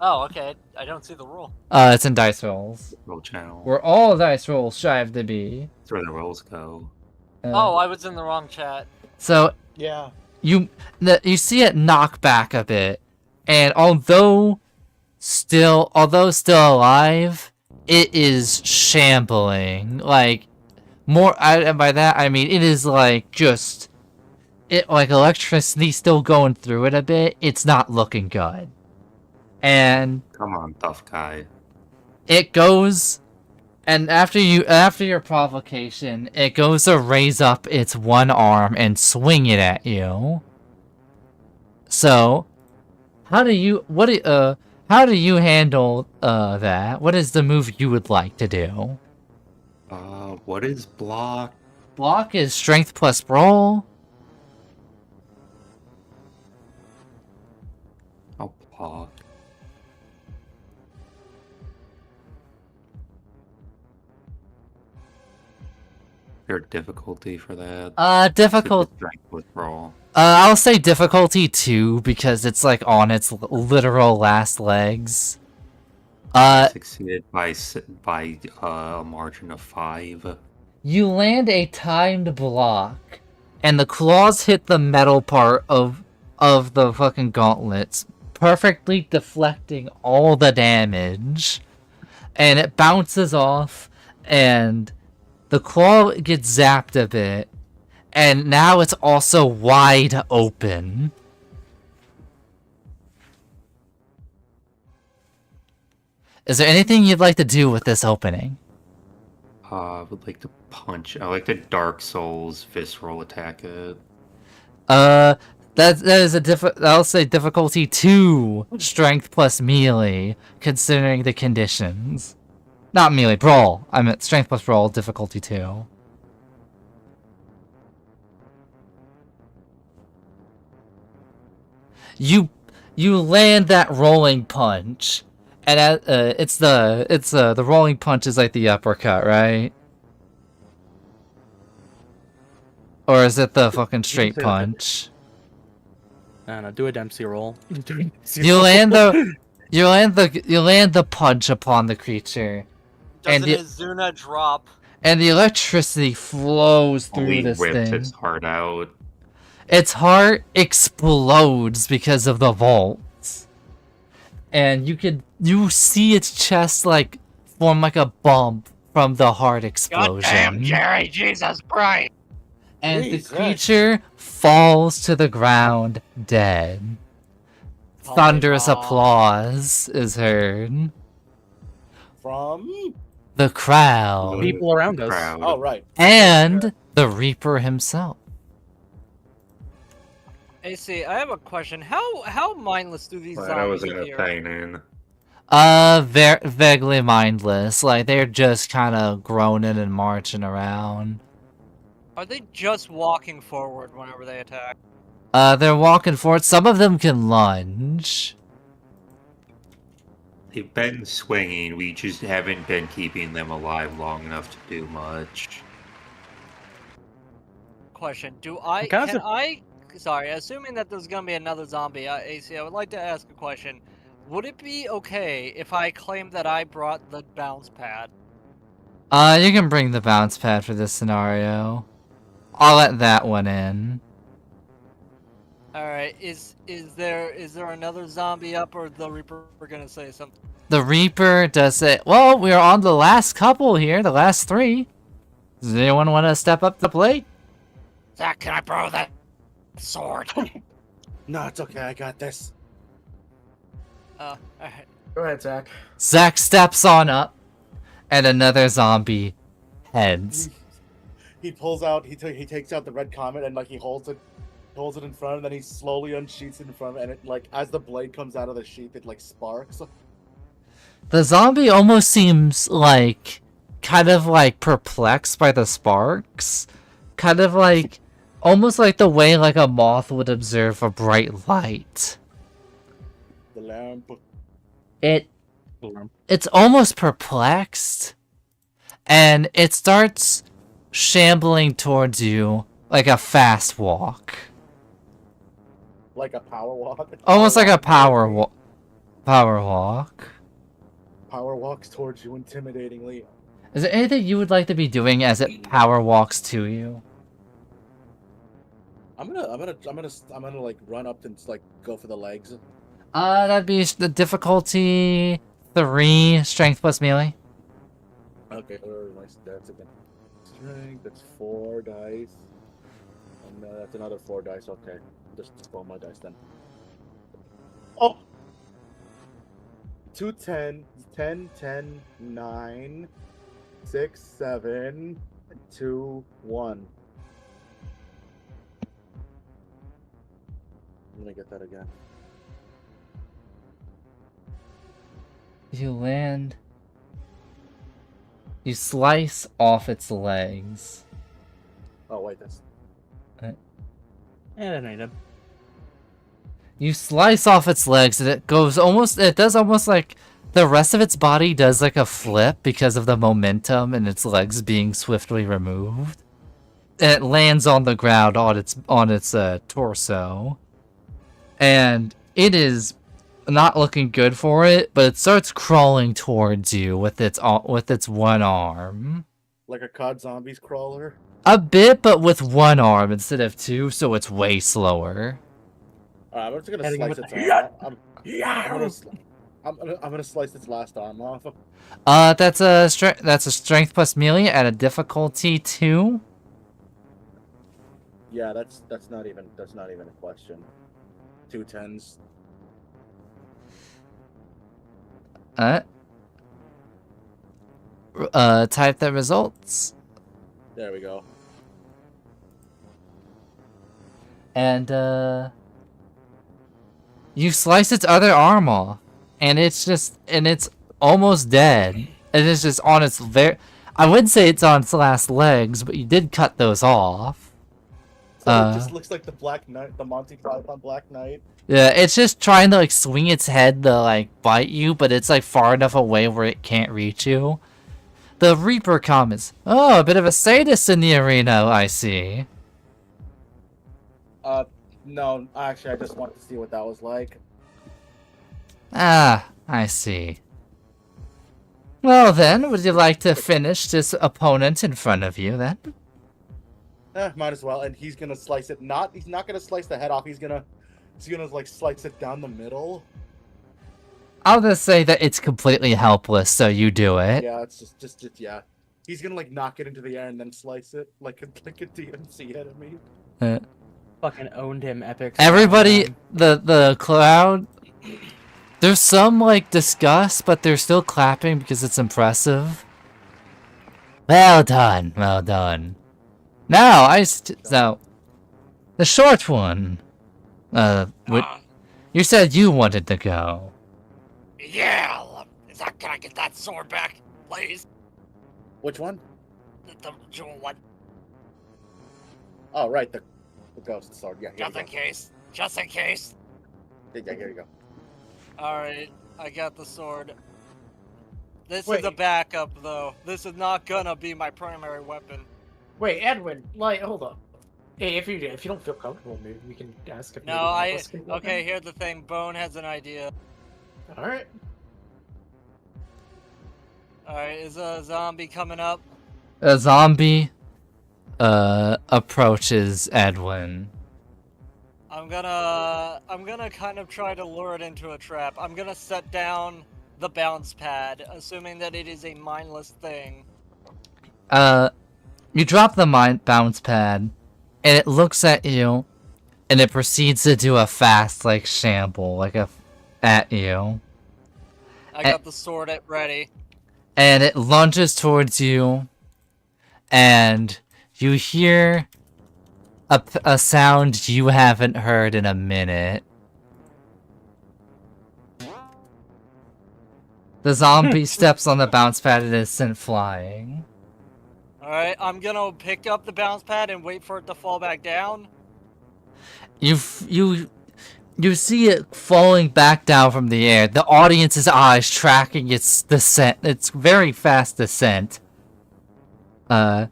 Oh, okay. I don't see the roll. It's in dice rolls. Roll channel. Where all dice rolls strive to be. That's where the rolls go. Oh, I was in the wrong chat. So Yeah. you see it knock back a bit, and although still alive, it is shambling. Like and by that I mean it is like just like electricity still going through it a bit. It's not looking good, and Come on, tough guy. it goes. And after your provocation, it goes to raise up its one arm and swing it at you. So, how do you handle that? What is the move you would like to do? What is block? Block is strength plus brawl. I'll block. Your difficulty for that? Difficult. Strength with brawl. I'll say difficulty 2 because it's like on its literal last legs. Succeeded by a margin of 5. You land a timed block, and the claws hit the metal part of the fucking gauntlets, perfectly deflecting all the damage, and it bounces off, and the claw gets zapped a bit, and now it's also wide open. Is there anything you'd like to do with this opening? I would like to punch. I like to Dark Souls visceral attack it. That is I'll say difficulty 2, strength plus melee, considering the conditions. Not melee, brawl. I meant strength plus brawl, difficulty 2. You land that rolling punch, and the rolling punch is like the uppercut, right? Or is it the fucking straight punch? No, do a Dempsey roll. You land the punch upon the creature, Does an Izuna drop? and the electricity flows through this ripped thing. its heart out. Its heart explodes because of the vaults, and you see its chest like form like a bump from the heart explosion. Goddamn, Jerry, Jesus Christ! And Jesus. the creature falls to the ground dead. Thunderous applause is heard. From? The crowd. People around us. Crowd. Oh, right. And the Reaper himself. AC, I have a question. How mindless do these But I was zombies appear? entertaining. Vaguely mindless. Like, they're just kind of groaning and marching around. Are they just walking forward whenever they attack? They're walking forward. Some of them can lunge. They've been swinging. We just haven't been keeping them alive long enough to do much. Question: Sorry, assuming that there's gonna be another zombie, AC, I would like to ask a question. Would it be okay if I claim that I brought the bounce pad? You can bring the bounce pad for this scenario. I'll let that one in. Alright, is there another zombie up, or the Reaper gonna say something? The Reaper does say, well, we're on the last couple here, the last 3. Does anyone want to step up to the plate? Zach, can I borrow that sword? No, it's okay. I got this. Alright. Go ahead, Zach. Zach steps on up, and another zombie heads. He pulls out. He takes out the red comet and like he holds it in front, and then he slowly unsheaths it in front, and it like as the blade comes out of the sheath, it like sparks. The zombie almost seems like kind of like perplexed by the sparks. Kind of like almost like the way like a moth would observe a bright light. The lamp. It's almost perplexed, and it starts shambling towards you like a fast walk. Like a power walk. Almost like a power walk. Power walk. Power walks towards you intimidatingly. Is there anything you would like to be doing as it power walks to you? I'm gonna like run up and like go for the legs. That'd be the difficulty 3, strength plus melee. Okay, where are my stats again? Strength, that's 4 dice. And that's another 4 dice, okay. Just roll my dice then. Oh! 2, 10, 10, 10, 9, 6, 7, 2, 1. I'm gonna get that again. You land. You slice off its legs. Oh wait, that's. And I need him. You slice off its legs, and it goes almost. It does almost like the rest of its body does like a flip because of the momentum and its legs being swiftly removed. And it lands on the ground on its torso, and it is not looking good for it. But it starts crawling towards you with its one arm. Like a COD Zombies crawler. A bit, but with one arm instead of two, so it's way slower. I'm just gonna Hitting him slice with its the- arm. I'm gonna slice its last arm off. That's a strength plus melee at a difficulty 2. Yeah, that's not even a question. 2 10s. Type the results. There we go. And, you slice its other arm off. And it's almost dead. And it's just on its I wouldn't say it's on its last legs, but you did cut those off. So it just looks like the Black Knight, the Monty Python Black Knight. Yeah, it's just trying to, like, swing its head to, like, bite you, but it's, like, far enough away where it can't reach you. The Reaper comments, "Oh, a bit of a sadist in the arena, I see." No, actually, I just wanted to see what that was like. Ah, I see. Well then, would you like to finish this opponent in front of you, then? Might as well. And he's gonna slice it. He's not gonna slice the head off. He's gonna like slice it down the middle. I'll just say that it's completely helpless, so you do it. Yeah, it's just yeah. He's gonna like knock it into the air and then slice it like a DMC enemy. Fucking owned him, Epic. Everybody, the crowd, there's some, like, disgust, but they're still clapping because it's impressive. Well done, well done. Now, so, the short one, you said you wanted to go. Yeah, can I get that sword back, please? Which one? The jewel one, Oh, right, the ghost sword. Yeah, here just you in go. case. Just in case. Yeah, here you go. Alright, I got the sword. This Wait. is a backup, though. This is not gonna be my primary weapon. Wait, Edwin, like, hold up. Hey, if you don't feel comfortable, maybe we can ask if No, maybe one of us can go okay, here's the thing. Bone has an idea. down. All right. Alright, is a zombie coming up? A zombie, approaches Edwin. I'm gonna kind of try to lure it into a trap. I'm gonna set down the bounce pad, assuming that it is a mindless thing. You drop the bounce pad, and it looks at you, and it proceeds to do a fast, like, shamble, at you. I got the sword at ready. And it lunges towards you, and you hear a sound you haven't heard in a minute. The zombie steps on the bounce pad and is sent flying. Alright, I'm gonna pick up the bounce pad and wait for it to fall back down. You see it falling back down from the air. The audience's eyes tracking its descent. Its very fast descent. So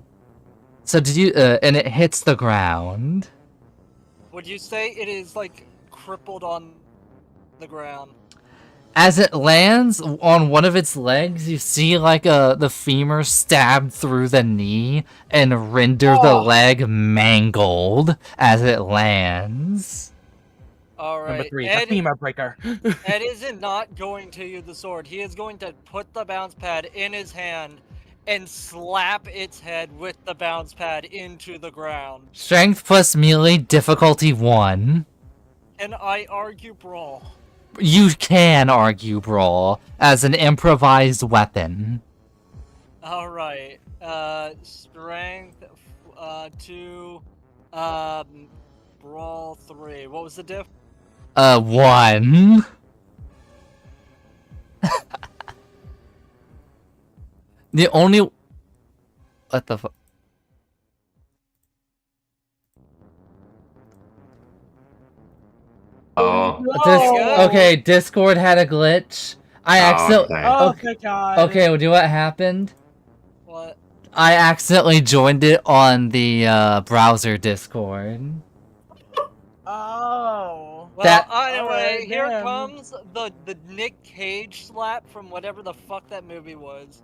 did you? And it hits the ground. Would you say it is, like, crippled on the ground? As it lands on one of its legs, you see like the femur stabbed through the knee and render the leg mangled as it lands. Alright, Number 3, the Ed, femur breaker. Ed isn't not going to use the sword. He is going to put the bounce pad in his hand and slap its head with the bounce pad into the ground. Strength plus melee, difficulty 1. And I argue brawl. You can argue brawl as an improvised weapon. Alright, strength 2, brawl 3. What was the diff? 1. The only... What the fuck? Oh. Okay, Discord had a glitch. I accidentally. okay. thank God. Okay, well, do you know what happened? What? I accidentally joined it on the browser Discord. Oh. Well, That- anyway, Alright, here damn. comes the Nick Cage slap from whatever the fuck that movie was.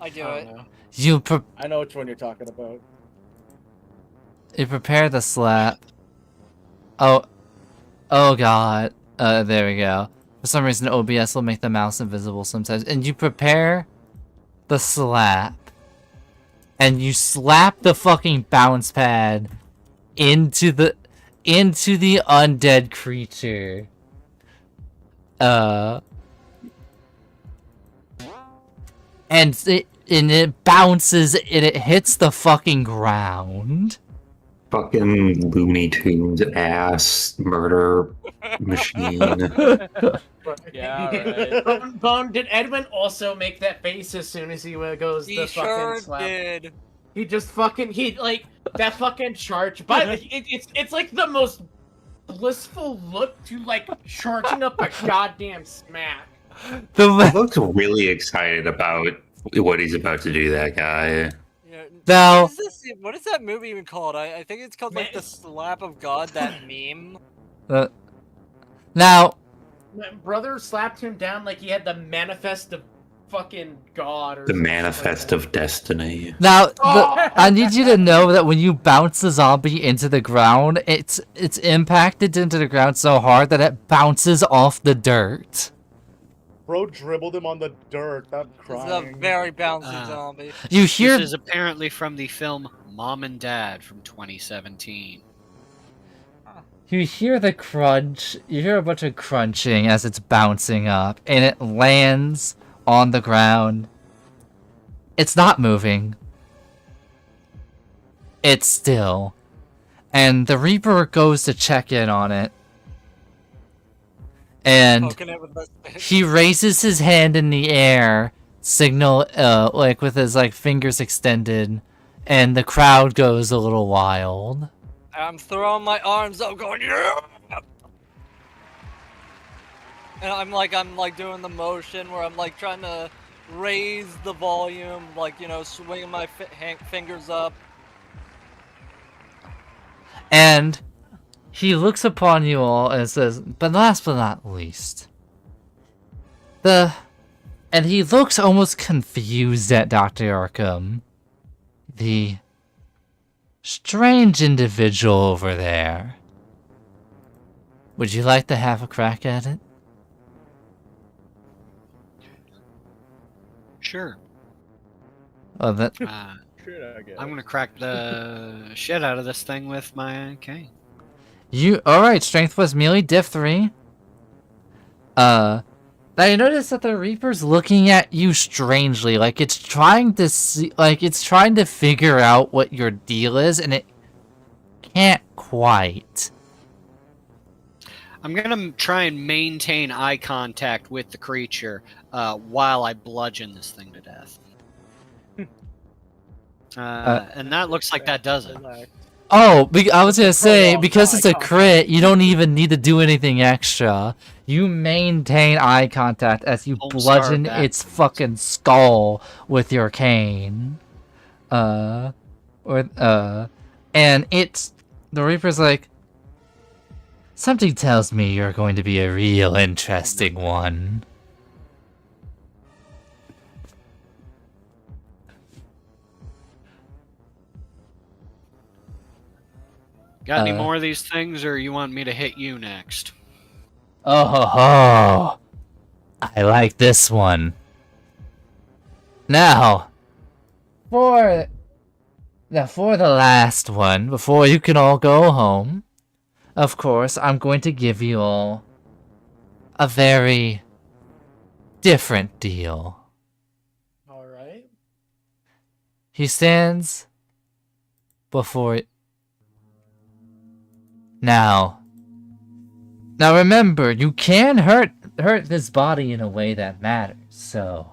I do it. You I know which one you're talking about. you prepare the slap. Oh god. There we go. For some reason, OBS will make the mouse invisible sometimes. And you prepare the slap. And you slap the fucking bounce pad into the undead creature. And it bounces and it hits the fucking ground. Fucking Looney Tunes ass murder machine. Yeah, right. Bone, did Edwin also make that face as soon as he goes He the sure fucking slap? did. He just fucking like that fucking charge. But it's like the most blissful look to like charging up a goddamn smack. He looks really excited about what he's about to do, that guy. Yeah. Now- What is that movie even called? I think it's called like the Slap of God. That meme. Now, My brother slapped him down like he had the manifest of fucking God or The some shit like manifest that. of destiny. Now, I need you to know that when you bounce the zombie into the ground, it's impacted into the ground so hard that it bounces off the dirt. Bro dribbled him on the dirt. I'm This crying. is a very bouncy zombie. You hear This is apparently from the film Mom and Dad from 2017. you hear the crunch. You hear a bunch of crunching as it's bouncing up, and it lands on the ground. It's not moving. It's still. And the Reaper goes to check in on it. And Poking it with the stick. he raises his hand in the air, signal, like with his like fingers extended, and the crowd goes a little wild. I'm throwing my arms up, going yeah. And I'm like doing the motion where I'm like trying to raise the volume, like, you know, swinging my fingers up. And he looks upon you all and says, but last but not least, and he looks almost confused at Dr. Arkham. The strange individual over there. Would you like to have a crack at it? Sure. Oh, that. Shit, I guess. I'm gonna crack the shit out of this thing with my cane. You alright, strength was melee, diff 3. Now you notice that the Reaper's looking at you strangely, like it's trying to see, like it's trying to figure out what your deal is, and it can't quite. I'm gonna try and maintain eye contact with the creature while I bludgeon this thing to death. And that looks like that does it. Oh, I was gonna say, Prolonged because eye it's a contact. crit, you don't even need to do anything extra. You maintain eye contact as you Don't bludgeon start that. its fucking skull with your cane. And it's... The Reaper's like, something tells me you're going to be a real interesting one. Got any more of these things, or you want me to hit you next? Oh ho ho! I like this one. Now, for the last one, before you can all go home, of course, I'm going to give you all a very different deal. Alright. He stands before. Now remember, you can hurt this body in a way that matters, so...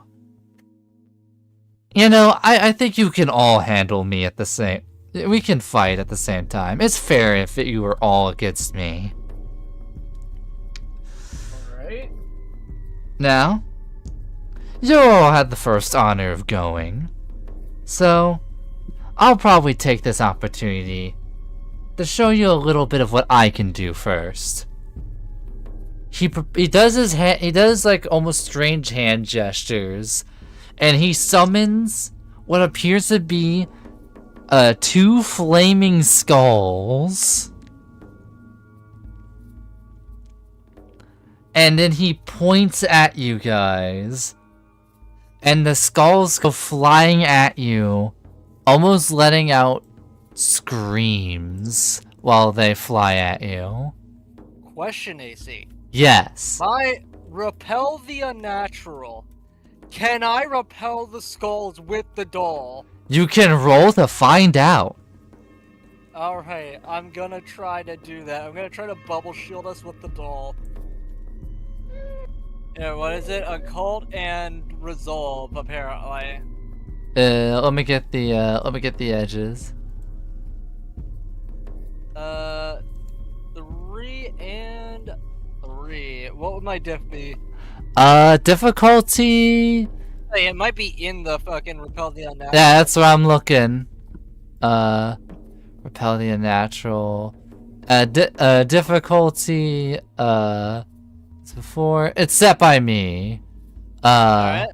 You know, I think you can all handle me at the same... We can fight at the same time. It's fair if you were all against me. Now, you all had the first honor of going, so I'll probably take this opportunity to show you a little bit of what I can do first. He does like almost strange hand gestures, and he summons what appears to be 2 flaming skulls. And then he points at you guys, and the skulls go flying at you, almost letting out screams while they fly at you. Question, AC. Yes. I repel the unnatural. Can I repel the skulls with the doll? You can roll to find out. Alright, I'm gonna try to do that. I'm gonna try to bubble shield us with the doll. Yeah, what is it? Occult and resolve, apparently. Let me get the edges. 3 and 3. What would my diff be? Difficulty. Hey, it might be in the fucking repel the unnatural. Yeah, that's what I'm looking. Repel the unnatural. Difficulty. It's before. It's set by me. Alright.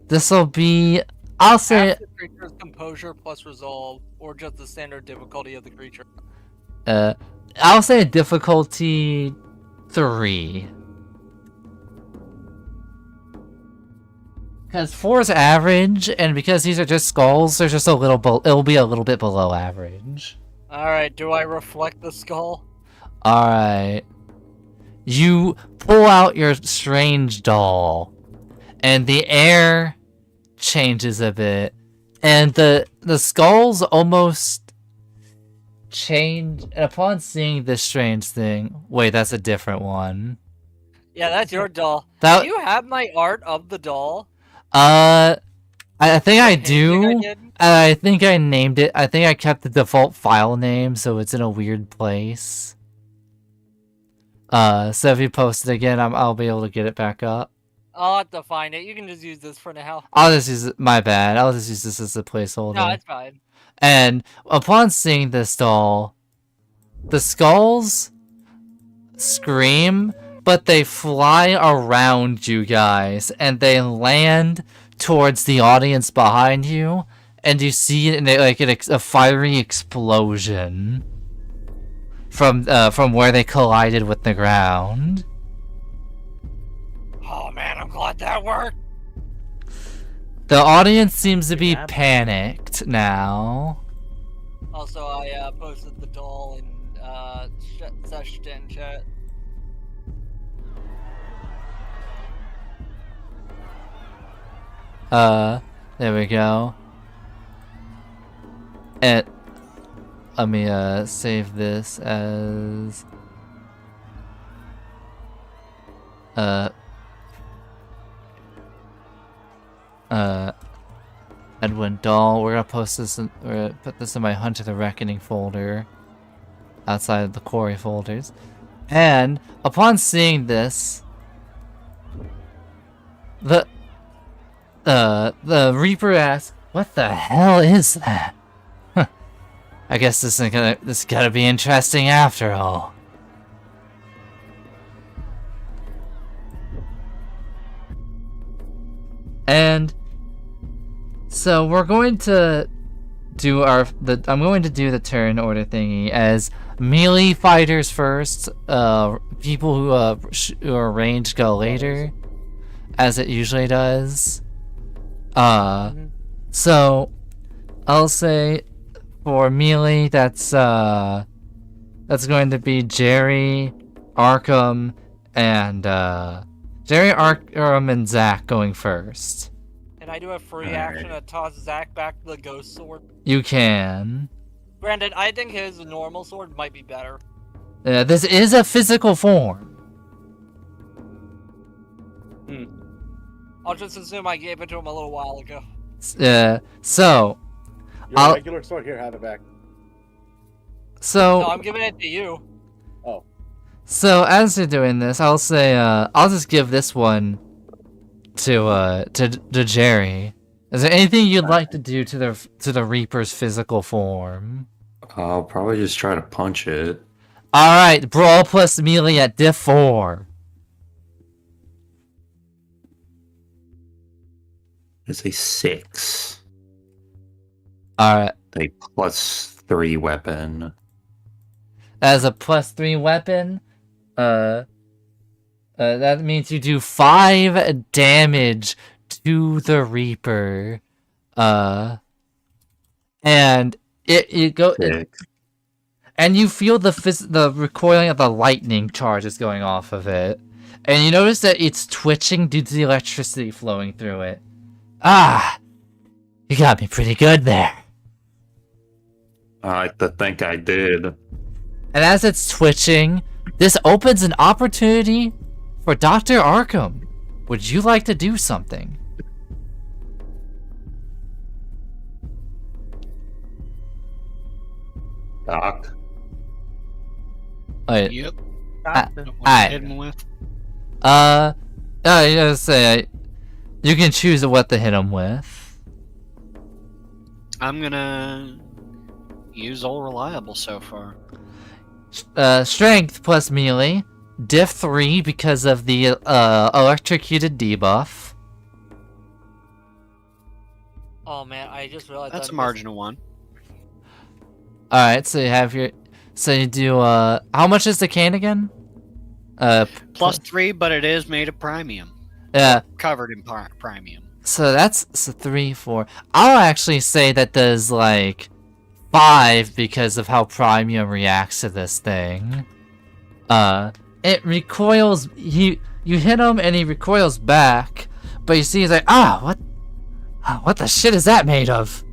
This will be. I'll say. Half the creature's composure plus resolve, or just the standard difficulty of the creature. I'll say difficulty 3. Because 4 is average, and because these are just skulls, they're just a little. It'll be a little bit below average. Alright, do I reflect the skull? Alright. You pull out your strange doll, and the air changes a bit, and the skulls almost change. And upon seeing this strange thing, wait, that's a different one. Yeah, that's your doll. That- Do you have my art of the doll? I think I do. did? I think I named it. I think I kept the default file name, so it's in a weird place. So if you post it again, I'll be able to get it back up. I'll have to find it. You can just use this for now. I'll just use it. My bad. I'll just use this as a placeholder. No, it's fine. And upon seeing this doll, the skulls scream, but they fly around you guys, and they land towards the audience behind you, and you see it in a fiery explosion from where they collided with the ground. Oh man, I'm glad that worked. The audience seems to be panicked now. Also, I posted the doll in session chat. There we go. And let me save this as Edwin doll. We're gonna post this in, we're gonna put this in my Hunt of the Reckoning folder outside of the quarry folders. And upon seeing this, the Reaper asks, "What the hell is that?" I guess this is gonna be interesting after all. And so we're going to do I'm going to do the turn order thingy as melee fighters first. People who are ranged go later, as it usually does. So I'll say for melee that's going to be Jerry, Arkham, and Zach going first. Can I do a free action to toss Zach back the ghost sword? You can. Granted, I think his normal sword might be better. This is a physical form. I'll just assume I gave it to him a little while ago. So Your regular sword here, have it back. So No, I'm giving it to you. Oh. So as you're doing this, I'll say I'll just give this one to Jerry. Is there anything you'd like to do to the Reaper's physical form? I'll probably just try to punch it. All right, brawl plus melee at diff 4. It's a 6. All right, A +3 weapon. as a +3 weapon, that means you do 5 damage to the Reaper, and and you feel the recoiling of the lightning charges going off of it, and you notice that it's twitching due to the electricity flowing through it. Ah, you got me pretty good there. I like to think I did. And as it's twitching, this opens an opportunity for Dr. Arkham. Would you like to do something? Doc. Wait. Yep. Alright. Hit him with. You gotta say, you can choose what to hit him with. I'm gonna use all reliable so far. Strength plus melee, diff 3 because of the electrocuted debuff. Oh man, I just realized That's a that marginal one. Alright, so you have your... So you do, how much is the cane again? +3, but it is made of premium. Yeah. Covered in premium. So that's 3, 4. I'll actually say that does, like, 5 because of how premium reacts to this thing. It recoils... You hit him and he recoils back, but you see he's like, what the shit is that made of?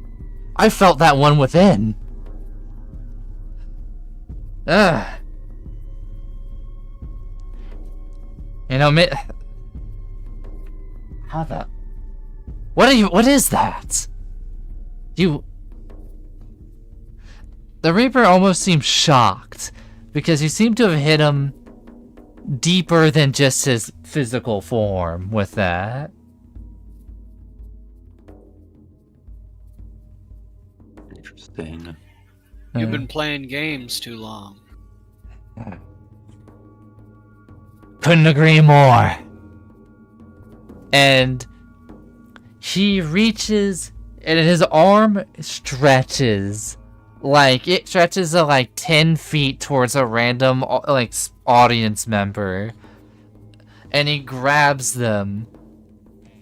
I felt that one within. Ugh. You know, how the... What is that? The Reaper almost seems shocked, because you seem to have hit him deeper than just his physical form with that. Interesting. You've been playing games too long. Couldn't agree more. And he reaches, and his arm stretches. Like, it stretches to like 10 feet towards a random, like, audience member. And he grabs them.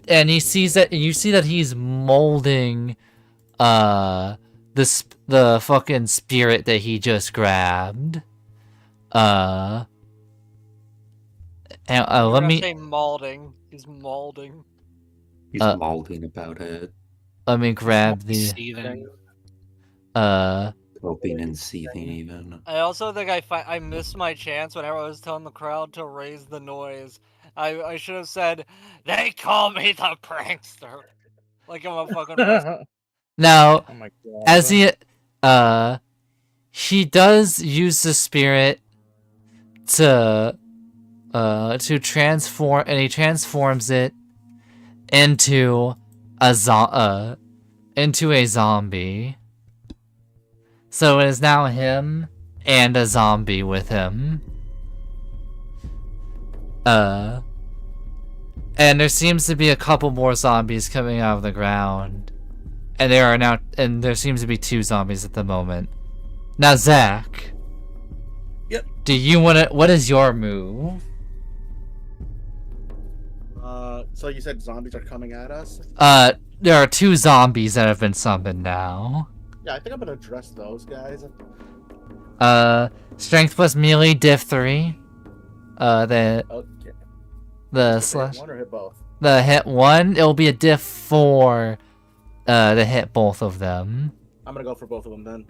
And he sees that, you see that he's molding, the fucking spirit that he just grabbed. And, let me say molding. He's molding. He's molding about it. Let me grab the Seething. Coping and seething even. I also think I missed my chance whenever I was telling the crowd to raise the noise. I should have said, "They call me the prankster," like I'm a fucking. Now, Oh my God. as he does use the spirit to transform, and he transforms it into a zombie. So it is now him and a zombie with him. And there seems to be a couple more zombies coming out of the ground. And there seems to be 2 zombies at the moment. Now, Zach. Yep. Do you what is your move? So you said zombies are coming at us? There are 2 zombies that have been summoned now. Yeah, I think I'm gonna address those guys. Strength plus melee, diff 3. Okay. The Hit slash... one or hit both? The hit 1, it'll be a diff 4, to hit both of them. I'm gonna go for both of them then.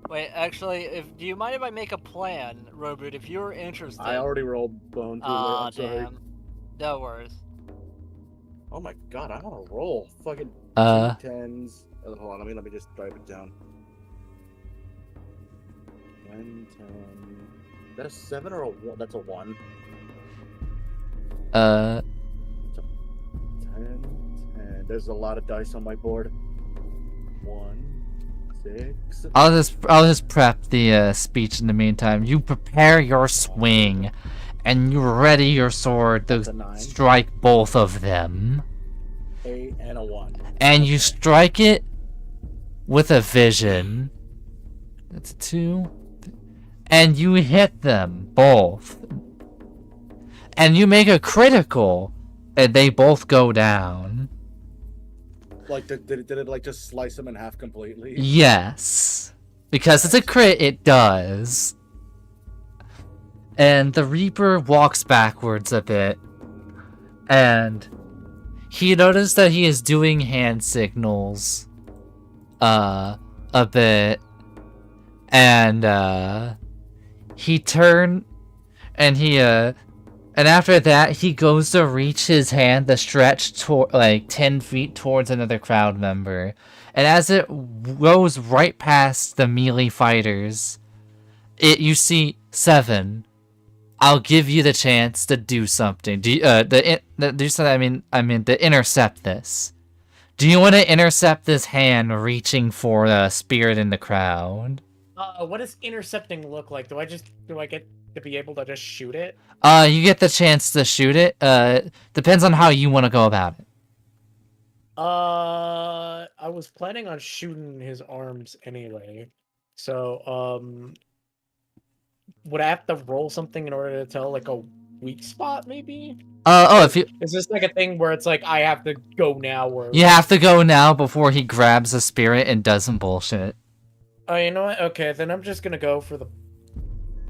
Wait, actually, do you mind if I make a plan, Roboot? If you're interested. I already rolled bone. Ah, damn. No worries. Oh my God, I'm on a roll. Fucking 10s. Oh, hold on, let me just drive it down. 1, 10. Is that a 7 or a 1? That's a 1. There's a lot of dice on my board. 1, 6. I'll just prep the speech in the meantime. You prepare your swing, and you ready your sword That's a to 9. strike both of them. 8 and a 1. And you strike it with a vision. That's a 2. And you hit them both. And you make a critical, and they both go down. Like, did it like just slice them in half completely? Yes. Because it's a crit, it does. And the Reaper walks backwards a bit. And he noticed that he is doing hand signals. A bit. And, he turned. And and after that, he goes to reach his hand to stretch like 10 feet towards another crowd member. And as it goes right past the melee fighters, you see 7. I'll give you the chance to do something. Do something. I mean to intercept this. Do you want to intercept this hand reaching for the spirit in the crowd? What does intercepting look like? Do I get to be able to just shoot it? You get the chance to shoot it. Depends on how you want to go about it. I was planning on shooting his arms anyway. So, would I have to roll something in order to tell, like, a weak spot, maybe? If you... Is this like a thing where it's like, I have to go now, or... You have to go now before he grabs the spirit and does some bullshit. Oh, you know what? Okay, then I'm just gonna go for the...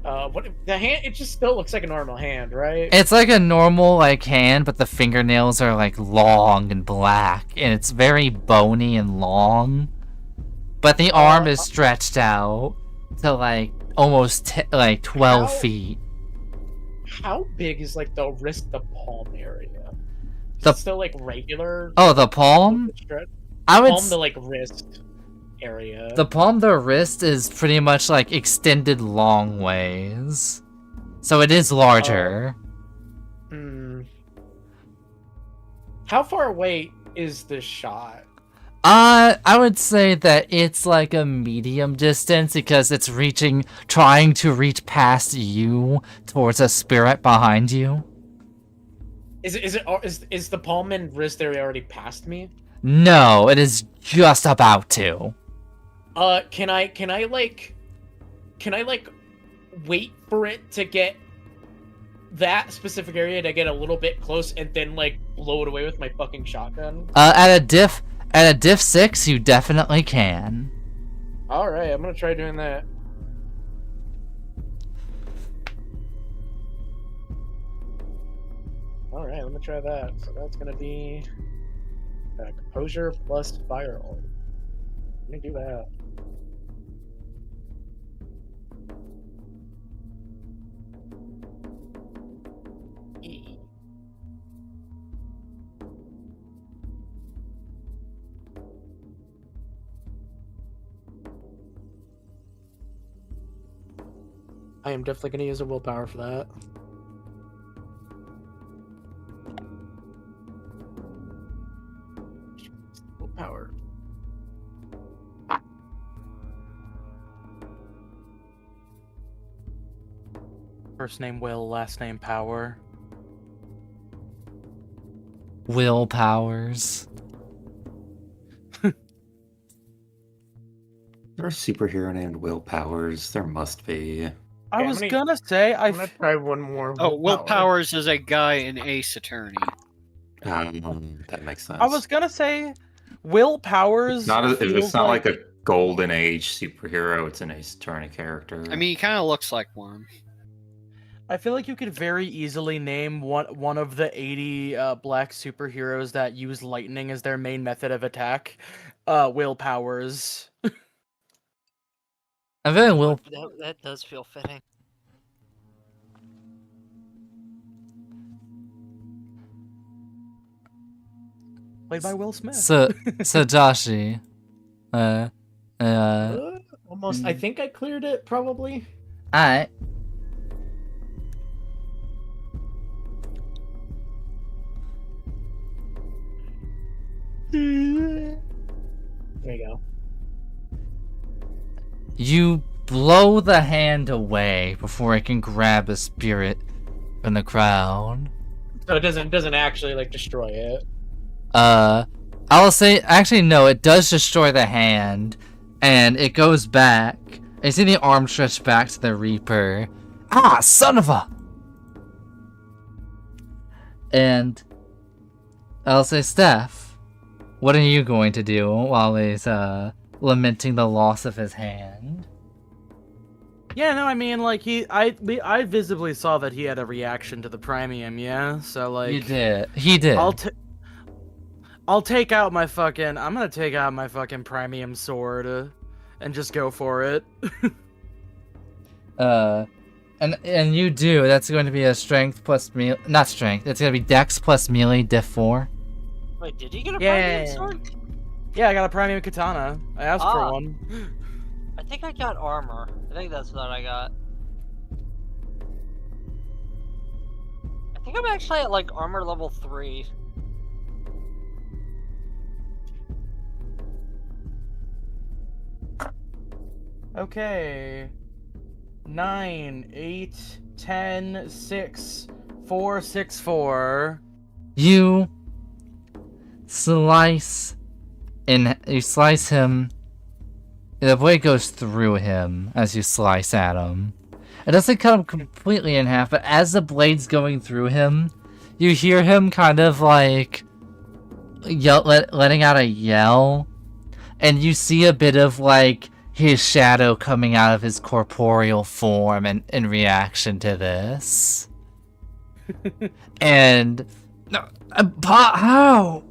what the hand? It just still looks like a normal hand, right? It's like a normal like hand, but the fingernails are like long and black, and it's very bony and long. But the arm is stretched out to like almost like 12 feet. How big is like the wrist, the palm area? Is it still like regular? Oh, the palm? I would palm the like wrist area. The palm of the wrist is pretty much like extended long ways. So it is larger. How far away is the shot? I would say that it's like a medium distance because it's trying to reach past you towards a spirit behind you. Is the palm and wrist area already past me? No, it is just about to. Can I wait for it to get that specific area to get a little bit close and then like blow it away with my fucking shotgun? At a diff 6, you definitely can. All right, I'm gonna try doing that. All right, let me try that. So that's gonna be composure plus firearm. Let me do that. I am definitely gonna use a willpower for that. Willpower. First name Will, last name Power. Will Powers. There's a superhero named Will Powers. There must be. I was gonna say I'm gonna try one more. Oh, Will Powers is a guy in Ace Attorney. That makes sense. I was gonna say Will Powers. If it's not like a golden age superhero, it's an Ace Attorney character. I mean, he kind of looks like one. I feel like you could very easily name one of the 80 black superheroes that use lightning as their main method of attack. Will Powers. I feel like Will. That does feel fitting. Played by Will Smith. So Joshi. Almost. I think I cleared it, probably. Alright. You blow the hand away before it can grab a spirit from the crowd. So it doesn't actually like destroy it. I'll say actually no, it does destroy the hand, and it goes back. You see the arm stretched back to the Reaper. Ah, son of a! And I'll say, Steph, what are you going to do while he's lamenting the loss of his hand? Yeah, no, I mean, like, I visibly saw that he had a reaction to the Premium, yeah? So, like... You did. He did. I'm gonna take out my fucking Premium sword, and just go for it. And you do. That's going to be a strength plus melee. Not strength. It's going to be dex plus melee, diff 4. Wait, did you get a premium sword? Yeah, I got a Premium katana. I asked for one. I think I got armor. I think that's what I got. I think I'm actually at like armor level 3. Okay. 9, 8, 10, 6, 4, 6, 4. You slice him. The blade goes through him as you slice at him. It doesn't cut him completely in half, but as the blade's going through him, you hear him kind of like letting out a yell, and you see a bit of like his shadow coming out of his corporeal form in reaction to this. And how?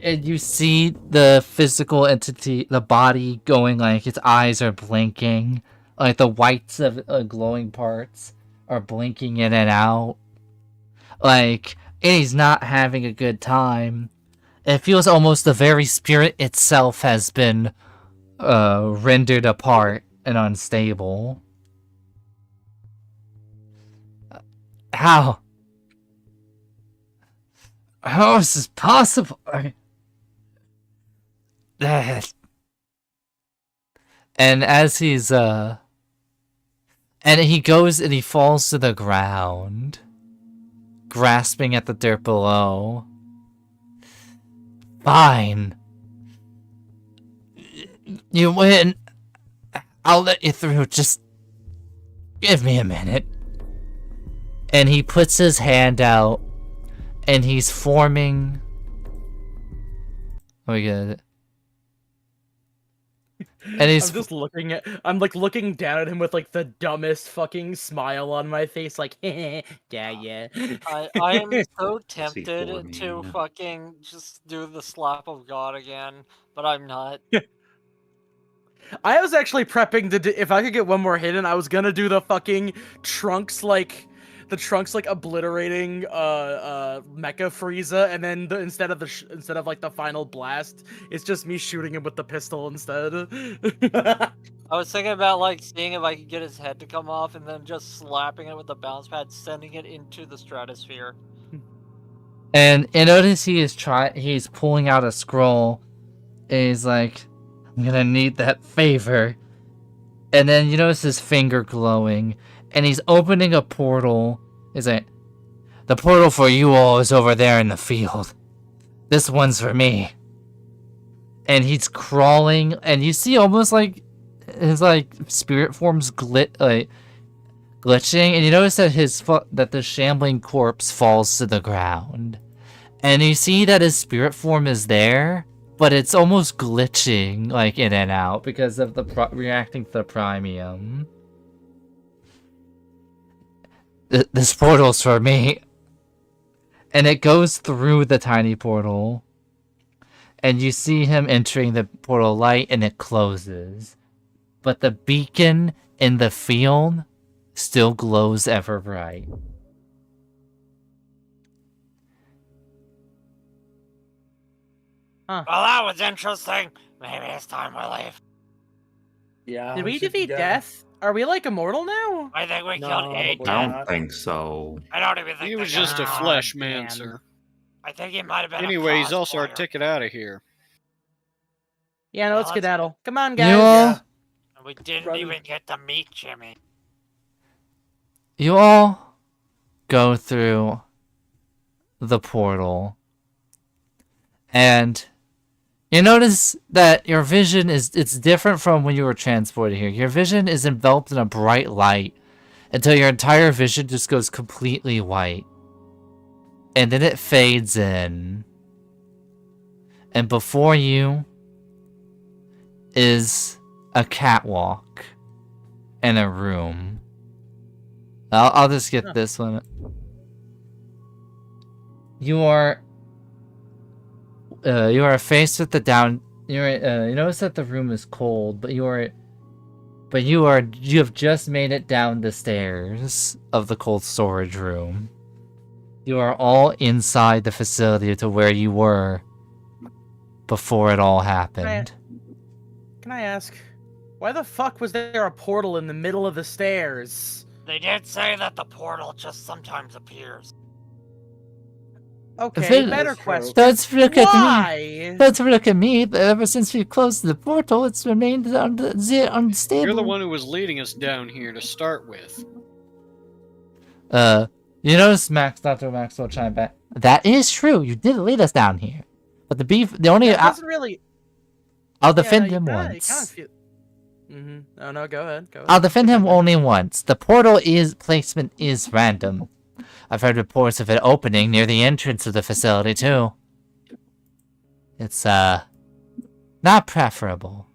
And you see the physical entity, the body going like its eyes are blinking, like the whites of glowing parts are blinking in and out. Like, and he's not having a good time. It feels almost the very spirit itself has been rendered apart and unstable. How? How is this possible? And as he's and he goes and he falls to the ground, grasping at the dirt below. Fine. You win. I'll let you through. Just give me a minute. And he puts his hand out, and he's forming. Oh, we get it. And he's I'm looking down at him with like the dumbest fucking smile on my face, like, yeah. I am so tempted to fucking just do the slap of God again, but I'm not. I was actually prepping to do, if I could get one more hit in, I was gonna do the fucking Trunks obliterating Mecha Frieza, and then instead of like the final blast, it's just me shooting him with the pistol instead. I was thinking about like seeing if I could get his head to come off and then just slapping it with the bounce pad, sending it into the stratosphere. And notice he's pulling out a scroll. And he's like, I'm gonna need that favor. And then you notice his finger glowing, and he's opening a portal. He's like, the portal for you all is over there in the field. This one's for me. And he's crawling, and you see almost like his like spirit forms glitching, and you notice that that the shambling corpse falls to the ground, and you see that his spirit form is there, but it's almost glitching like in and out because of the reacting to the Premium. This portal's for me. And it goes through the tiny portal. And you see him entering the portal light, and it closes. But the beacon in the field still glows ever bright. Well, that was interesting. Maybe it's time we leave. Yeah. Did we defeat death? Are we like immortal now? I think we killed 8. I don't think so. I don't even think He was just a flesh man, sir. I think he might have been. Anyway, he's also our ticket out of here. Yeah, no, let's let's skedaddle. Come on, You guys. all We didn't Brother- even get to meet Jimmy. You all go through the portal, and you notice that your vision it's different from when you were transported here. Your vision is enveloped in a bright light until your entire vision just goes completely white. And then it fades in. And before you is a catwalk and a room. I'll just get this one. You are faced with the down. You notice that the room is cold, but you have just made it down the stairs of the cold storage room. You are all inside the facility to where you were before it all happened. Can I ask, why the fuck was there a portal in the middle of the stairs? They did say that the portal just sometimes appears. Okay, better question. Don't look at me. Why? Don't look at me. Ever since we closed the portal, it's remained unstable. You're the one who was leading us down here to start with. You notice Dr. Maxwell chime back. That is true. You did lead us down here. But the only... It doesn't really... I'll defend him once. Oh, no, go ahead. I'll defend him only once. The portal placement is random. I've heard reports of it opening near the entrance of the facility, too. It's, not preferable.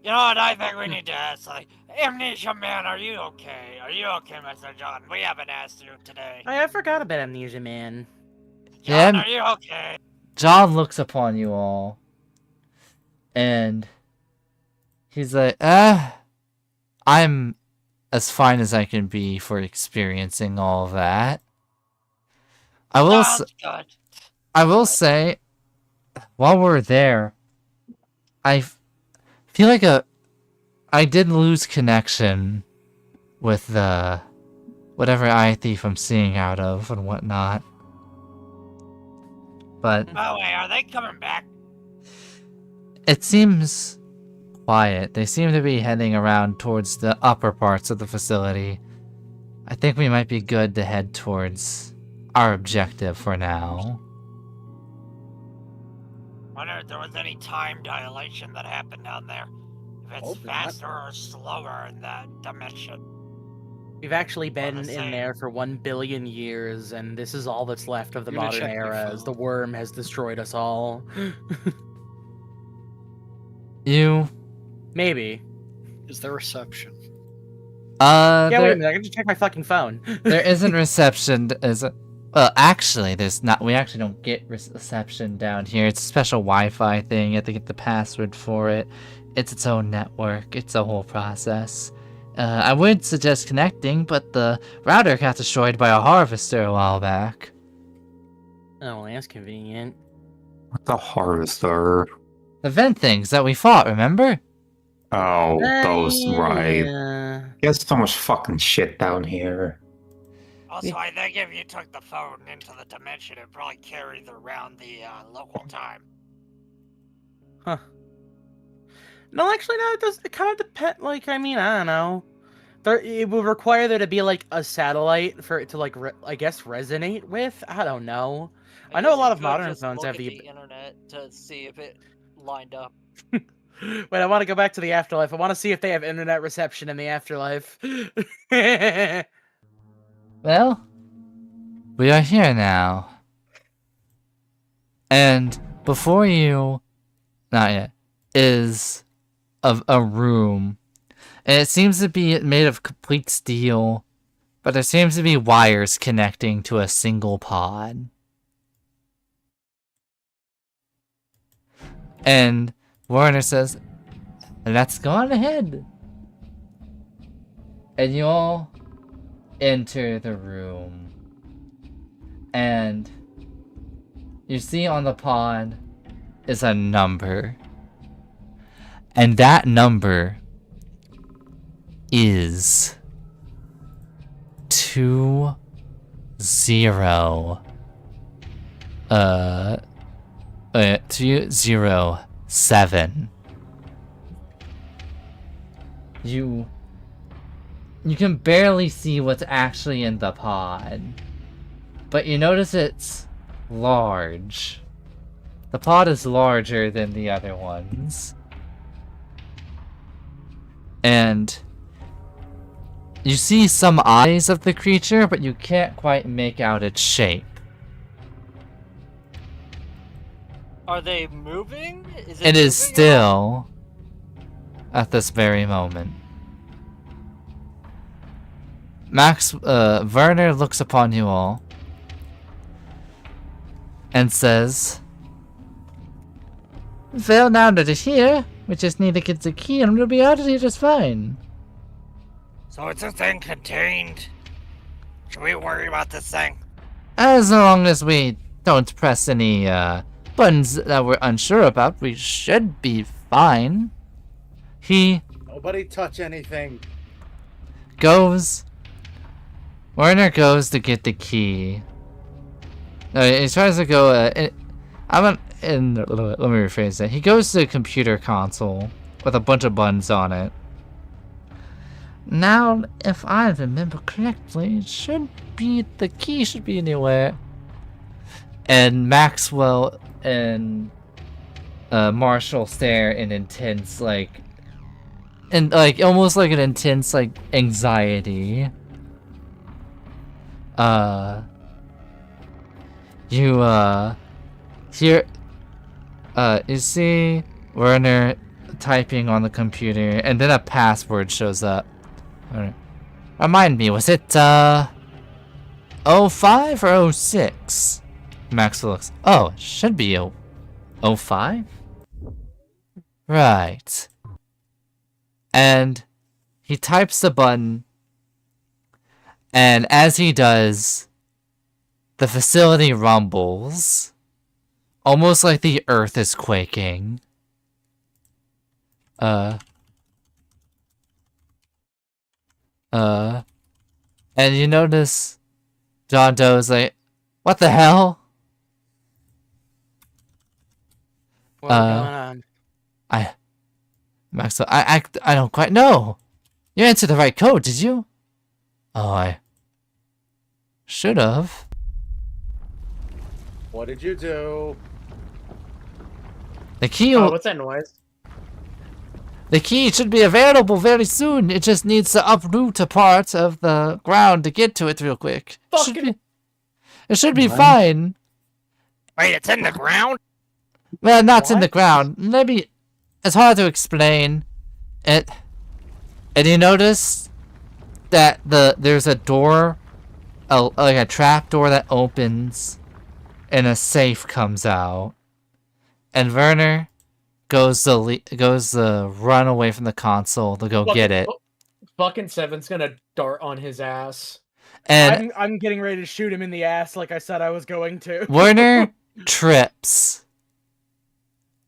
You know what? I think we need to ask, like, Amnesia Man, are you okay? Are you okay, Mr. John? We haven't asked you today. I forgot about Amnesia Man. John, are you okay? John looks upon you all. And he's like, I'm as fine as I can be for experiencing all that. I will say, while we're there, I feel like I did lose connection with the whatever eye thief I'm seeing out of and whatnot. But By the way, are they coming back? it seems quiet. They seem to be heading around towards the upper parts of the facility. I think we might be good to head towards our objective for now. Wonder if there was any time dilation that happened down there. If it's faster or slower in that dimension. We've actually been in there for 1 billion years, and this is all that's left of the modern era, as the worm has destroyed us all. Maybe. Is there reception? Yeah, wait a minute, I can just check my fucking phone. There isn't reception, well, actually, there's not. We actually don't get reception down here. It's a special Wi-Fi thing. You have to get the password for it. It's its own network. It's a whole process. I would suggest connecting, but the router got destroyed by a harvester a while back. Oh, well, that's convenient. What the harvester? The vent things that we fought, remember? Oh, those, yeah. right. There's so much fucking shit down here. Also, I think if you took the phone into the dimension, it'd probably carry around the local time. Huh. No, actually, no, it kind of depends, like, I mean, I don't know. It would require there to be, like, a satellite for it to, like, I guess, resonate with? I don't know. I know a lot of modern phones have the internet to see if it lined up. Wait, I want to go back to the afterlife. I want to see if they have internet reception in the afterlife. Well, we are here now. And before you, not yet, is a room. And it seems to be made of complete steel, but there seems to be wires connecting to a single pod. And Warner says, let's go on ahead. And you all enter the room. And you see on the pod is a number. And that number is 20 207. you can barely see what's actually in the pod. But you notice it's large. The pod is larger than the other ones. And you see some eyes of the creature, but you can't quite make out its shape. Are they moving? It is still at this very moment. Werner looks upon you all and says, well, now that it's here, we just need to get the key and we'll be out of here just fine. So it's a thing contained. Should we worry about this thing? As long as we don't press any buttons that we're unsure about, we should be fine. Nobody touch anything. Werner goes to get the key. No, he tries to go. Let me rephrase that. He goes to the computer console with a bunch of buttons on it. Now, if I remember correctly, the key should be anywhere. And Maxwell and Marshall stare in intense, almost like an intense, anxiety. You see Werner typing on the computer, and then a password shows up. Remind me, was it 05 or 06? Max looks. Oh, it should be 05? Right. And he types the button, and as he does, the facility rumbles, almost like the earth is quaking. And you notice John Doe's like, what the hell? What's going on? Maxwell, I don't quite know. You answered the right code, did you? Oh, I should have. What did you do? The key. Oh, what's that noise? The key should be available very soon. It just needs to uproot a part of the ground to get to it real quick. It should be fine. Wait, it's in the ground? Well, not in the ground. Maybe it's hard to explain. And you notice that there's a door, like a trap door that opens, and a safe comes out. And Werner goes to run away from the console to go get it. Fucking Seven's gonna dart on his ass. And I'm getting ready to shoot him in the ass like I said I was going to. Werner trips.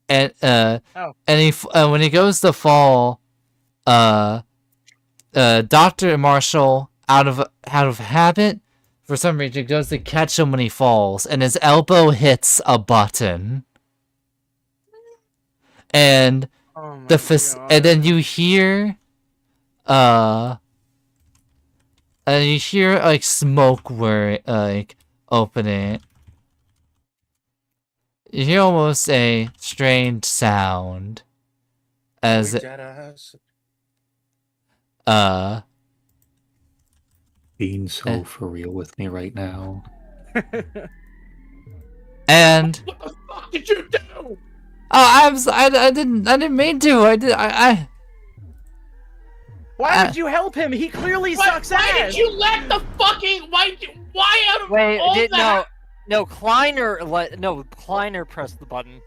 And when he goes to fall, Dr. Marshall, out of habit, for some reason goes to catch him when he falls, and his elbow hits a button. And and then you hear smoke opening. You hear almost a strange sound as being so for real with me right now. And what the fuck did you do? Oh, I didn't mean to. Why would you help him? He clearly sucks ass. Why did you let the fucking why out of all that? Kleiner pressed the button.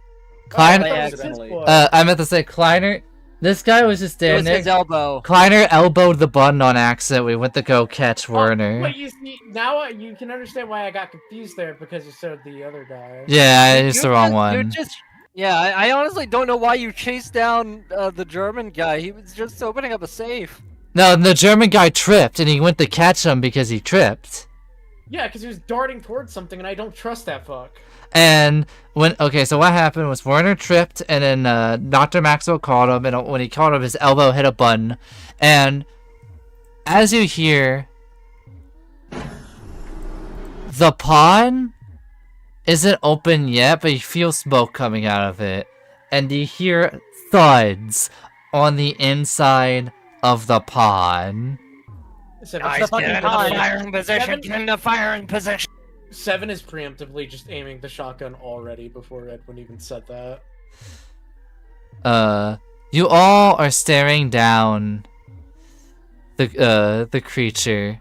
Kleiner, I meant to say Kleiner. This guy was just standing there. It was his elbow. Kleiner elbowed the button on accident. We went to go catch Werner. Wait, you see, now you can understand why I got confused there because you showed the other guy. Yeah, I used the wrong one. I honestly don't know why you chased down the German guy. He was just opening up a safe. No, the German guy tripped, and he went to catch him because he tripped. Yeah, because he was darting towards something, and I don't trust that fuck. And so what happened was Werner tripped, and then Dr. Maxwell caught him, and when he caught him, his elbow hit a button, and as you hear, the pod isn't open yet, but you feel smoke coming out of it, and you hear thuds on the inside of the pod. Guys, get in the firing position. Get in the firing position. 7 is preemptively just aiming the shotgun already before Edwin even said that. You all are staring down the creature.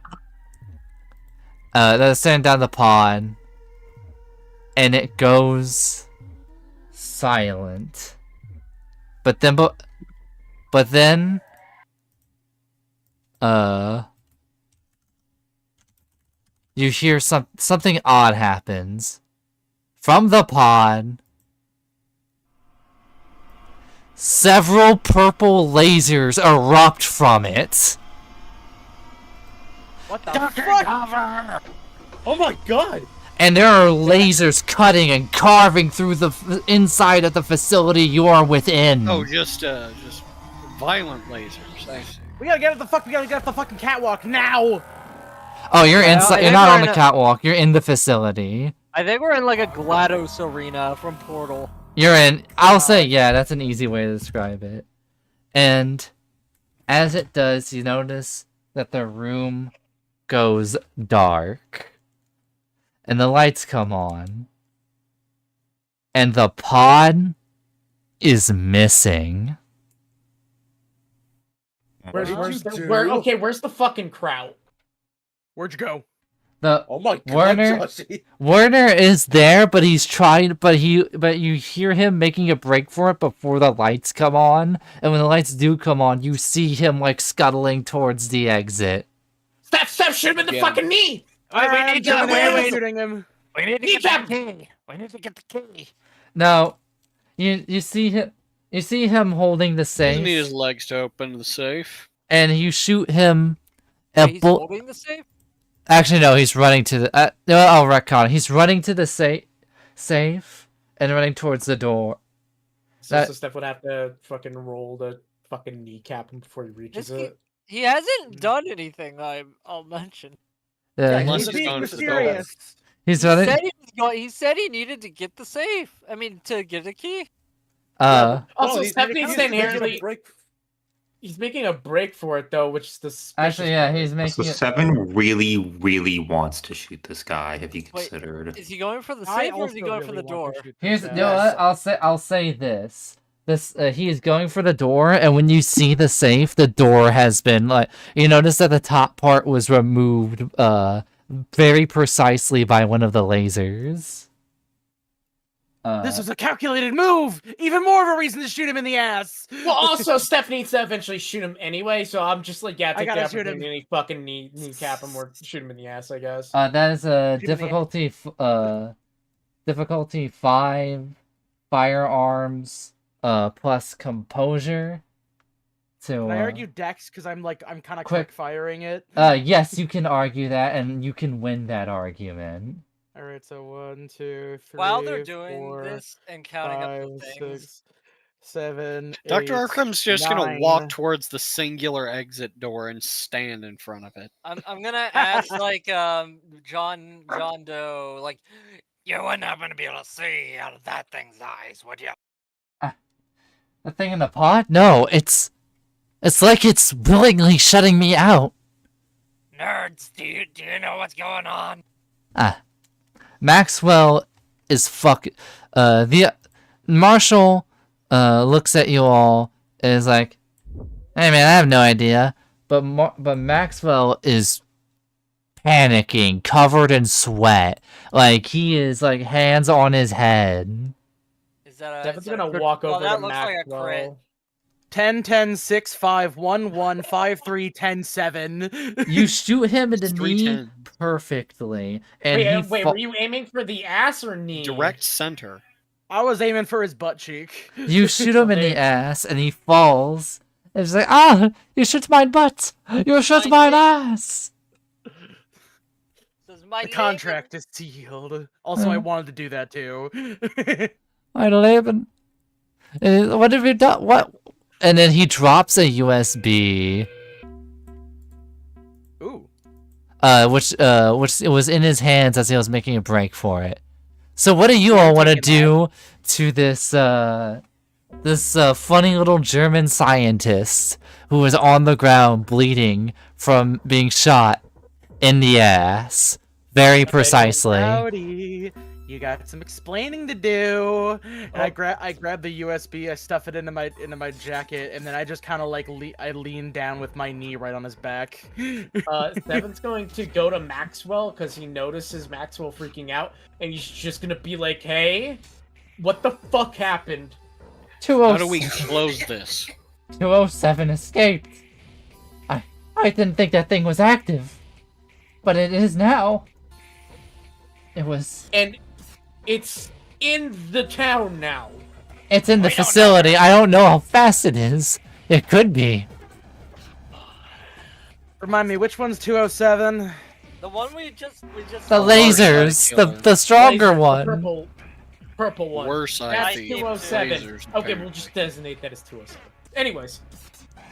That's staring down the pod, and it goes silent. But then you hear something odd happens. From the pod, several purple lasers erupt from it. What the Doctor, fuck? cover! Oh my god! And there are lasers cutting and carving through the inside of the facility you are within. Oh, just violent lasers. I see. We gotta get off the fucking catwalk now! Oh, you're Well, inside. I You're think not we're on the in a- catwalk. You're in the facility. I think we're in like a GLaDOS arena from Portal. You're in. I'll say, yeah, that's an easy way to describe it. And as it does, you notice that the room goes dark. And the lights come on. And the pod is missing. Where's What did you do? where's the fucking crowd? Where'd you go? Oh my god, Joshy. Werner is there, but he's trying. But you hear him making a break for it before the lights come on. And when the lights do come on, you see him like scuttling towards the exit. Steph, shoot him in the fucking knee! Wait, we need to shooting him. We need to get the key. We need to get the key. Now, you see him. You see him holding the Doesn't need his safe, legs to open the safe. and you shoot him. Wait, he's holding the safe? Actually, no, he's running to the. No, I'll retcon. He's running to the safe and running towards the door. So Steph would have to fucking roll the fucking kneecap him before he reaches it. He hasn't done anything. I'll mention. Yeah, Unless He's it's being going to the mysterious. he's He running. said he said he needed to get the safe. I mean, to get a key. Also, he's Steph making needs a to inherently. break. He's making a break for it though, which is the. Actually, yeah, he's So making it. 7 really, really wants to shoot this guy. Have you considered? Is he going for the I safe or is he also going for really the door? want to shoot Here's this no. guy. I'll say this. He is going for the door, and when you see the safe, the door has been like you notice that the top part was removed very precisely by one of the lasers. This was a calculated move! Even more of a reason to shoot him in the ass! Well, also, Steph needs to eventually shoot him anyway, so I'm just like, yeah, take the gotta shoot him. opportunity to fucking kneecap him or shoot him in the ass, I guess. That is a Shoot him in the difficulty 5 firearms plus composure. To Can I argue Dex because I'm kind of quick firing it? yes, you can argue that, and you can win that argument. All right, so 1, 2, 3, While they're doing 4, this and counting up 5, the things, 6, 7, Dr. 8, Arkham's just 9. gonna walk towards the singular exit door and stand in front of it. I'm gonna ask like John Doe, like, You wouldn't happen to be able to see out of that thing's eyes, would you? The thing in the pod? No, it's like it's willingly shutting me out. Nerds, do you know what's going on? Maxwell is the Marshall looks at you all and is like, "Hey man, I have no idea." But Maxwell is panicking, covered in sweat, like he is like hands on his head. is that a? Steph's is that gonna a- walk well, over that to looks like a crit. Maxwell. 10, 10, 6, 5, 1, 1, 5, 3, 10, 7. You shoot him in the It's knee 310. perfectly, and Wait, were you aiming for the ass or knee? Direct center. I was aiming for his butt cheek. You shoot him in the ass, and he falls. And it's like, you shot my butt. You shot my ass. Says my The contract is sealed. Also, I wanted to do that too. I live. What have you done? What? And then he drops a USB. Ooh. Which it was in his hands as he was making a break for it. So what do you all want to do to this funny little German scientist who is on the ground bleeding from being shot in the ass very precisely? Howdy. You got some explaining to do. And I grab the USB, I stuff it into my jacket, and then I just kind of like I lean down with my knee right on his back. Seven's going to go to Maxwell because he notices Maxwell freaking out, and he's just gonna be like, "Hey, what the fuck happened?" How do we close this? 207 escaped. I didn't think that thing was active, but it is now. It was. And it's in the town now. It's in the facility. I don't know how fast it is. It could be. Remind me, which one's 207? The one we just. The lasers. The stronger one. Purple one. Worse, That's think. 207. Lasers, Okay, we'll just designate that as 207. Anyways.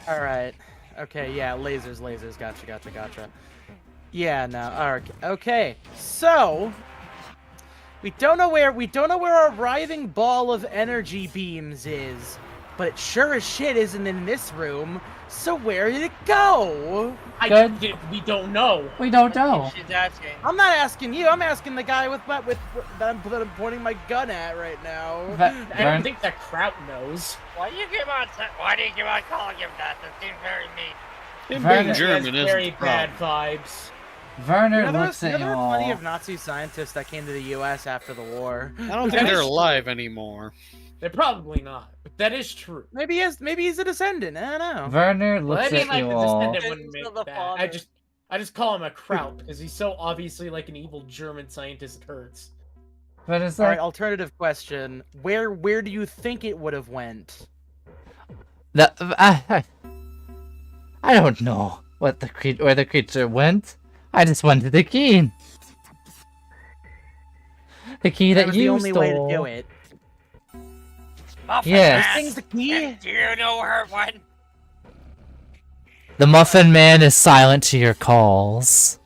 All right. Okay. Yeah. Lasers. Gotcha. Yeah. No. Alright. Okay. So we don't know where our writhing ball of energy beams is, but it sure as shit isn't in this room. So where did it go? We don't know. We don't know. She's asking. I'm not asking you. I'm asking the guy that I'm pointing my gun at right now. I don't think that Kraut knows. Why do you keep on calling him that? That seems very mean. Him Vernon being German has is very the bad problem. vibes. Werner There looks at you were plenty all. of Nazi scientists that came to the U.S. after the war. I don't think they're alive anymore. They're probably not, but that is true. Maybe he's a descendant. I don't know. Werner Well, looks I mean, at you the all. descendant wouldn't make that. I just call him a Kraut because he's so obviously like an evil German scientist. It hurts. But it's All like right, alternative question: Where do you think it would have went? I don't know where the creature went. I just wanted the key. The key that was you the only stole. way to do it. Muffin Yes. Man, This thing's the key. Do you know where it went? The Muffin Man is silent to your calls.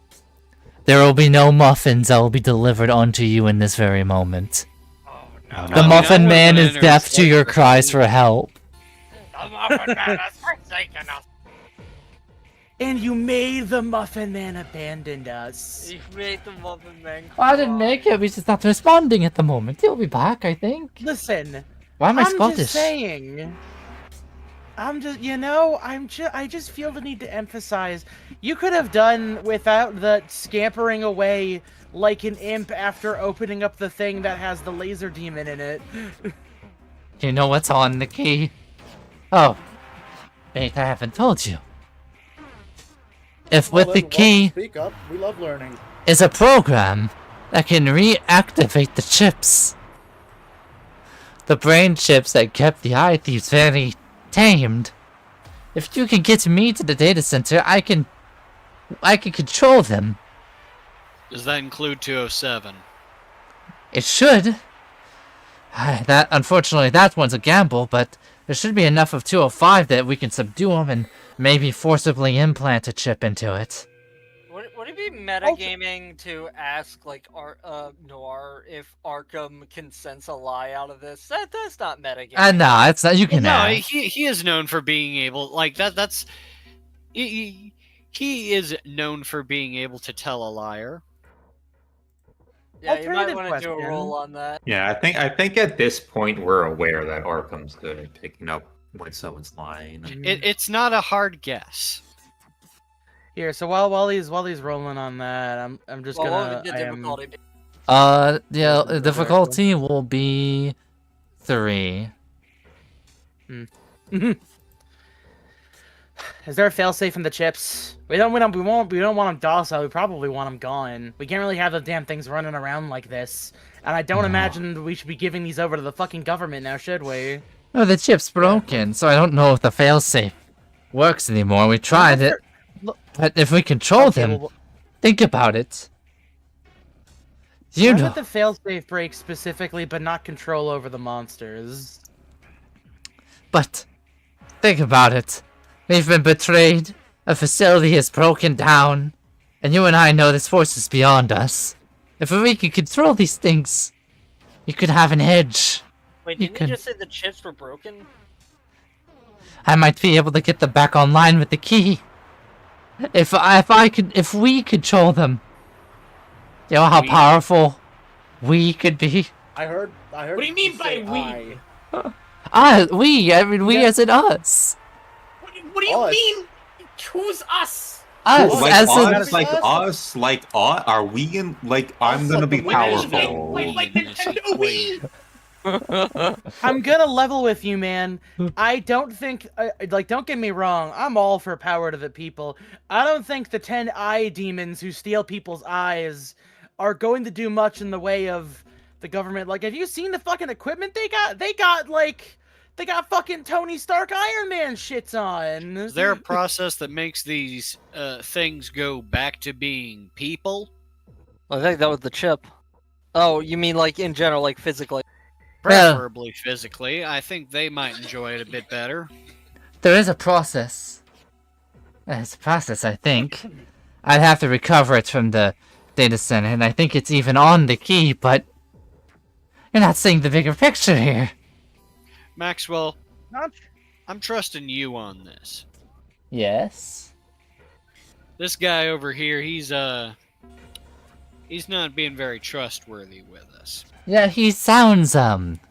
There will be no muffins that will be delivered unto you in this very moment. Oh no. The Muffin Man is deaf to your cries for help. The Muffin Man has forsaken us. And you made the Muffin Man abandon us. You made the Muffin Man I didn't make it. He's just not responding at the moment. He'll be back, I think. Listen, Why am I I'm Scottish? just saying. I just feel the need to emphasize. You could have done without the scampering away like an imp after opening up the thing that has the laser demon in it. You know what's on the key? Oh, wait, I haven't told you. If with the key Speak up. We love learning. is a program that can reactivate the chips. The brain chips that kept the eye thieves very tamed. If you can get me to the data center, I can control them. Does that include 207? It should. Unfortunately, that one's a gamble, but there should be enough of 205 that we can subdue them and maybe forcibly implant a chip into it. Would it be metagaming to ask like Noir if Arkham can sense a lie out of this? That's not metagaming. Nah, it's not. You can No, ask. he is known for being able that's he is known for being able to tell a liar. Yeah, you might Alternative want to do a question. roll on that. Yeah, I think at this point we're aware that Arkham's good at picking up when someone's lying. It's not a hard guess. Here, so while he's rolling on that, I'm just Well, what gonna. would the I am- difficulty be? The difficulty will be 3. Is there a failsafe in the chips? We don't want them docile. We probably want them gone. We can't really have the damn things running around like this. And I don't imagine we should be giving these over to the fucking government now, should we? No, the chip's broken, so I don't know if the failsafe works anymore. We tried it, but if we control Okay, them, well, think about it. You Why know. would the failsafe break specifically, but not control over the monsters? But think about it. We've been betrayed. A facility is broken down. And you and I know this force is beyond us. If we could control these things, you could have an edge. Wait, You didn't could- you just say the chips were broken? I might be able to get them back online with the key. If we control them. You know how powerful we could be? I heard. What do you mean by we? I mean we as in us. What do you Us. mean? Who's us? Us, Like as in... us, like us, like us. Are we in? Like I'm Us, gonna like be the Wii. powerful. Like Nintendo Wii. I'm gonna level with you, man. I don't think, don't get me wrong, I'm all for power to the people. I don't think the 10 eye demons who steal people's eyes are going to do much in the way of the government. Like, have you seen the fucking equipment they got? They got fucking Tony Stark Iron Man shits on. Is there a process that makes these things go back to being people? I think that was the chip. Oh, you mean like in general, like physically? Well- Preferably physically. I think they might enjoy it a bit better. There is a process. There's a process, I think. I'd have to recover it from the data center, and I think it's even on the key, but... You're not seeing the bigger picture here. Maxwell, Not I'm trusting you on this. Yes? This guy over here, he's not being very trustworthy with us. Yeah, he sounds,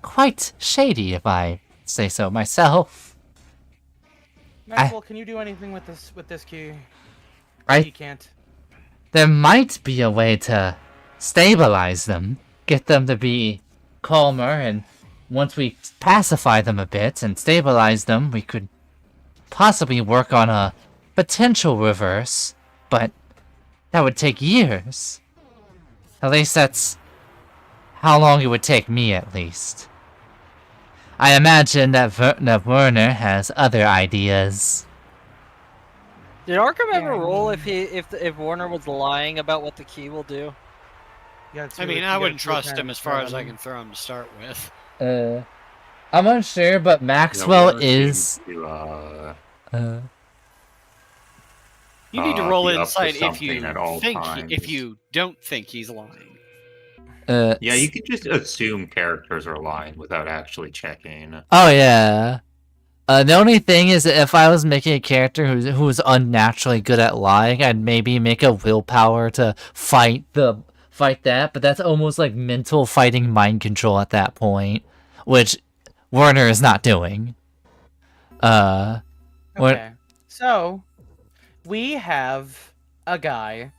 quite shady, if I say so myself. Maxwell, can you do anything with this key? I- He can't. There might be a way to stabilize them, get them to be calmer, and once we pacify them a bit and stabilize them, we could possibly work on a potential reverse, but that would take years. At least that's how long it would take me, at least. I imagine that Werner has other ideas. Did Arkham ever roll if Warner was lying about what the key will do? I mean, I wouldn't trust him as far as I can throw him to start with. I'm unsure, but Maxwell Werner is... seems to, You need to roll be up to insight if something you at all think times. if you don't think he's lying. Yeah, you can just assume characters are lying without actually checking. Oh, yeah. The only thing is that if I was making a character who was unnaturally good at lying, I'd maybe make a willpower to fight that, but that's almost like mental fighting mind control at that point, which Werner is not doing. Okay. So, we have a guy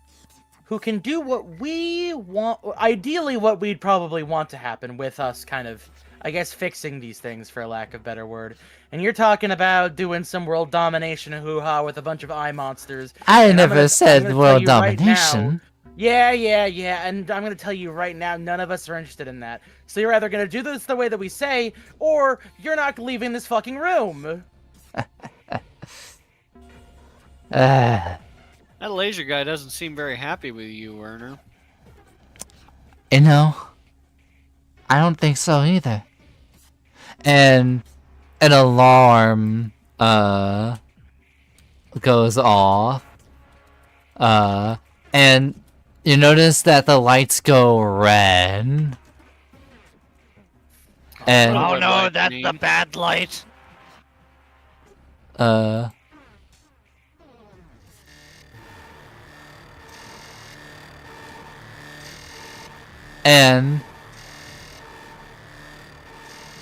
who can do what we want, ideally what we'd probably want to happen with us kind of, I guess, fixing these things, for lack of a better word. And you're talking about doing some world domination hoo-ha with a bunch of eye monsters. I And I'm never said tell world you right domination. Yeah, and I'm going to tell you right now, none of us are interested in that. So you're either going to do this the way that we say, or you're not leaving this fucking room. That laser guy doesn't seem very happy with you, Werner. You know, I don't think so either. And an alarm, goes off. And you notice that the lights go red. And, Oh Red no, light, that's you the mean? bad light. And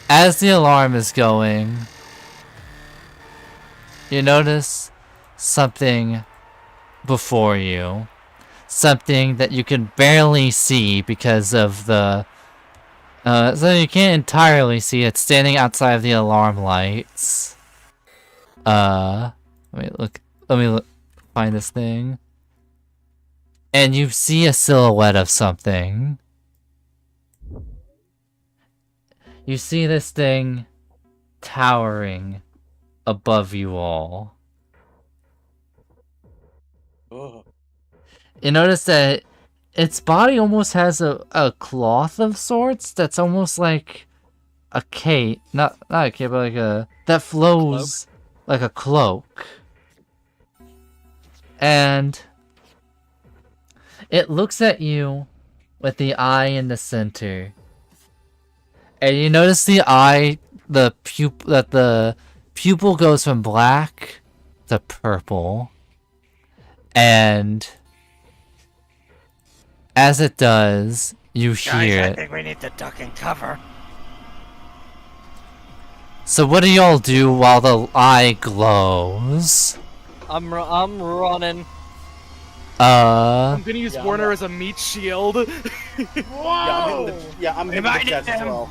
as the alarm is going, you notice something before you. Something that you can barely see because of the... so you can't entirely see it standing outside of the alarm lights. Let me find this thing. And you see a silhouette of something. You see this thing towering above you all. Oh. You notice that its body almost has a cloth of sorts that's almost like a cape, not a cape, but like that flows like a cloak. And it looks at you with the eye in the center. And you notice the eye, the pupil goes from black to purple. And as it does, you hear I it. think we need to duck and cover. So what do y'all do while the eye glows? I'm running. I'm gonna use Yeah, Warner as a meat shield. Whoa! I'm hitting the chest as well.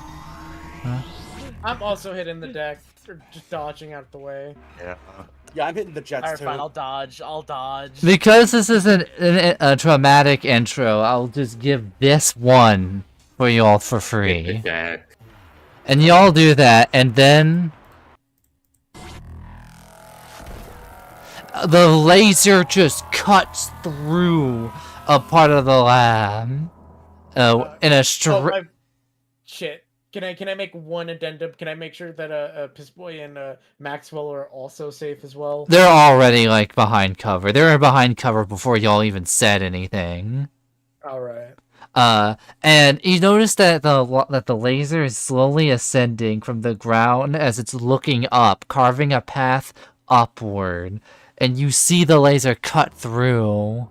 I'm also hitting the deck, or just dodging out the way. Yeah. Yeah, I'm hitting the jets Alright, too. fine, I'll dodge. Because this isn't a traumatic intro, I'll just give this one for y'all for free. Jack. And y'all do that, and then the laser just cuts through a part of the lab. In a Shit. Can I make one addendum? Can I make sure that Pissboy and Maxwell are also safe as well? They're already like behind cover. They were behind cover before y'all even said anything. All right. And you notice that the laser is slowly ascending from the ground as it's looking up, carving a path upward. And you see the laser cut through.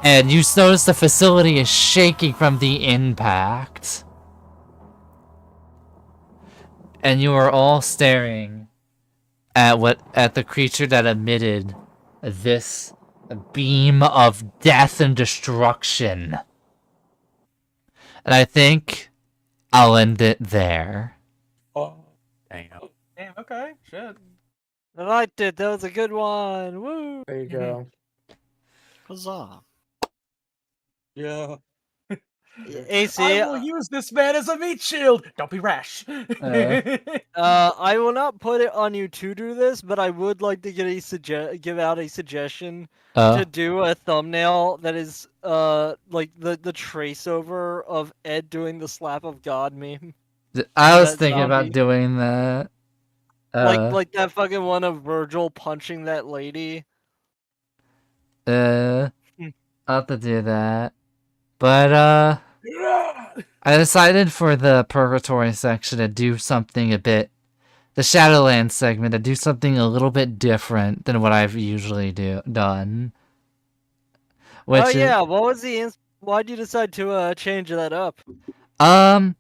And you notice the facility is shaking from the impact. And you are all staring at the creature that emitted this beam of death and destruction. And I think I'll end it there. Oh, Damn. Damn, okay, shit. I liked it. That was a good one. Woo! There you go. Huzzah. yeah. AC, I will use this man as a meat shield. Don't be rash. I will not put it on you to do this, but I would like to give out a suggestion to do a thumbnail that is like the trace over of Ed doing the slap of God meme. I was that thinking about zombie. doing that. Like that fucking one of Virgil punching that lady. I'll have to do that. But, I decided for the Purgatory section to do something the Shadowlands segment, to do something a little bit different than what I've usually done. Oh yeah, what was why'd you decide to change that up? I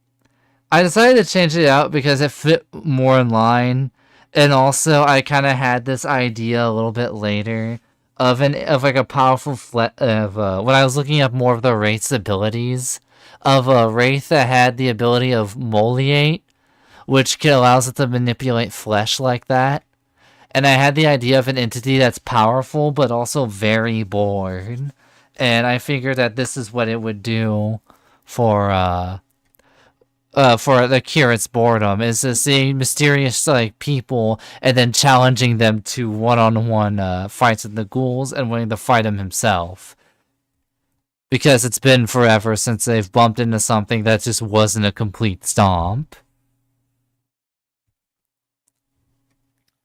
decided to change it out because it fit more in line, and also I kind of had this idea a little bit later of like a powerful when I was looking up more of the Wraith's abilities, of a Wraith that had the ability of Moliate, which allows it to manipulate flesh like that. And I had the idea of an entity that's powerful but also very bored. And I figured that this is what it would do for the cure its boredom, is to see mysterious like people and then challenging them to one-on-one fights with the ghouls and willing to fight him himself. Because it's been forever since they've bumped into something that just wasn't a complete stomp.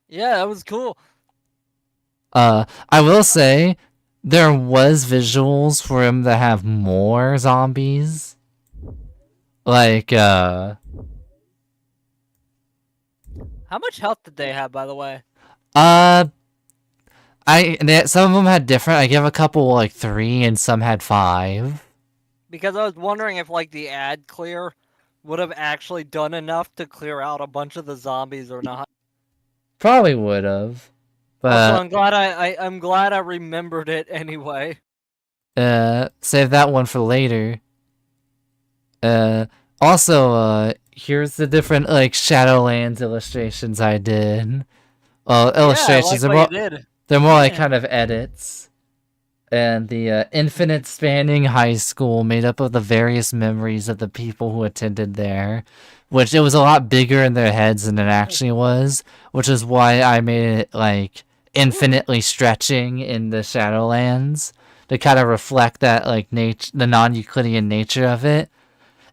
Yeah, that was cool. I will say there was visuals for him to have more zombies. Like, How much health did they have, by the way? some of them had different. I give a couple like 3, and some had 5. Because I was wondering if like the ad clear would have actually done enough to clear out a bunch of the zombies or not. Probably would have, Also, but I'm glad I remembered it anyway. save that one for later. Also, here's the different like Shadowlands illustrations I did. Well, illustrations. Yeah, I like what you did. They're more like kind of edits. And the infinite spanning high school made up of the various memories of the people who attended there, which it was a lot bigger in their heads than it actually was, which is why I made it like infinitely stretching in the Shadowlands, to kind of reflect that like the non-Euclidean nature of it.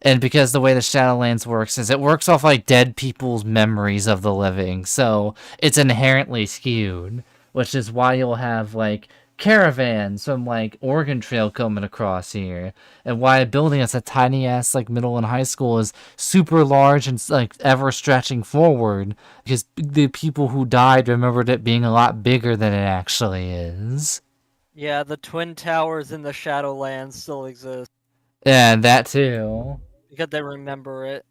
And because the way the Shadowlands works is it works off like dead people's memories of the living, so it's inherently skewed, which is why you'll have like caravans from like Oregon Trail coming across here, and why a building that's a tiny ass like middle and high school is super large and like ever stretching forward, because the people who died remembered it being a lot bigger than it actually is. Yeah, the Twin Towers in the Shadowlands still exist. Yeah, that too. Because they remember it.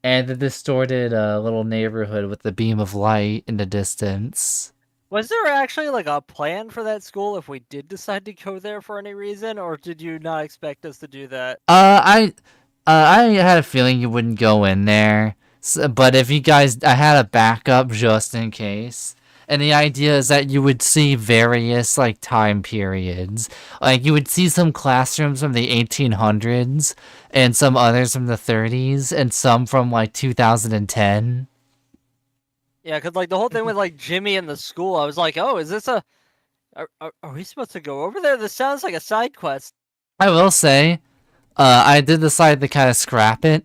And the distorted little neighborhood with the beam of light in the distance. Was there actually like a plan for that school if we did decide to go there for any reason, or did you not expect us to do that? I had a feeling you wouldn't go in there, but if you guys, I had a backup just in case. And the idea is that you would see various like time periods. Like you would see some classrooms from the 1800s, and some others from the 30s, and some from like 2010. Yeah, because like the whole thing with like Jimmy and the school, I was like, oh, is this a... Are we supposed to go over there? This sounds like a side quest. I will say, I did decide to kind of scrap it.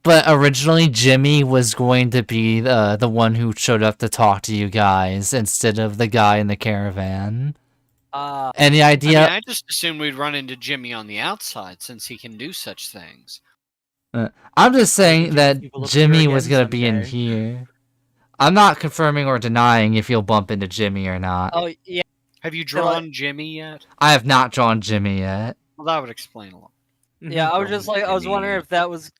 But originally, Jimmy was going to be the one who showed up to talk to you guys instead of the guy in the caravan. And the idea... I just assumed we'd run into Jimmy on the outside since he can do such things. I'm just saying that Jimmy was going to be in here. I'm not confirming or denying if you'll bump into Jimmy or not. Oh, yeah. Have you drawn Jimmy yet? I have not drawn Jimmy yet. Well, that would explain a lot. Yeah, I was just like, I was wondering if that was...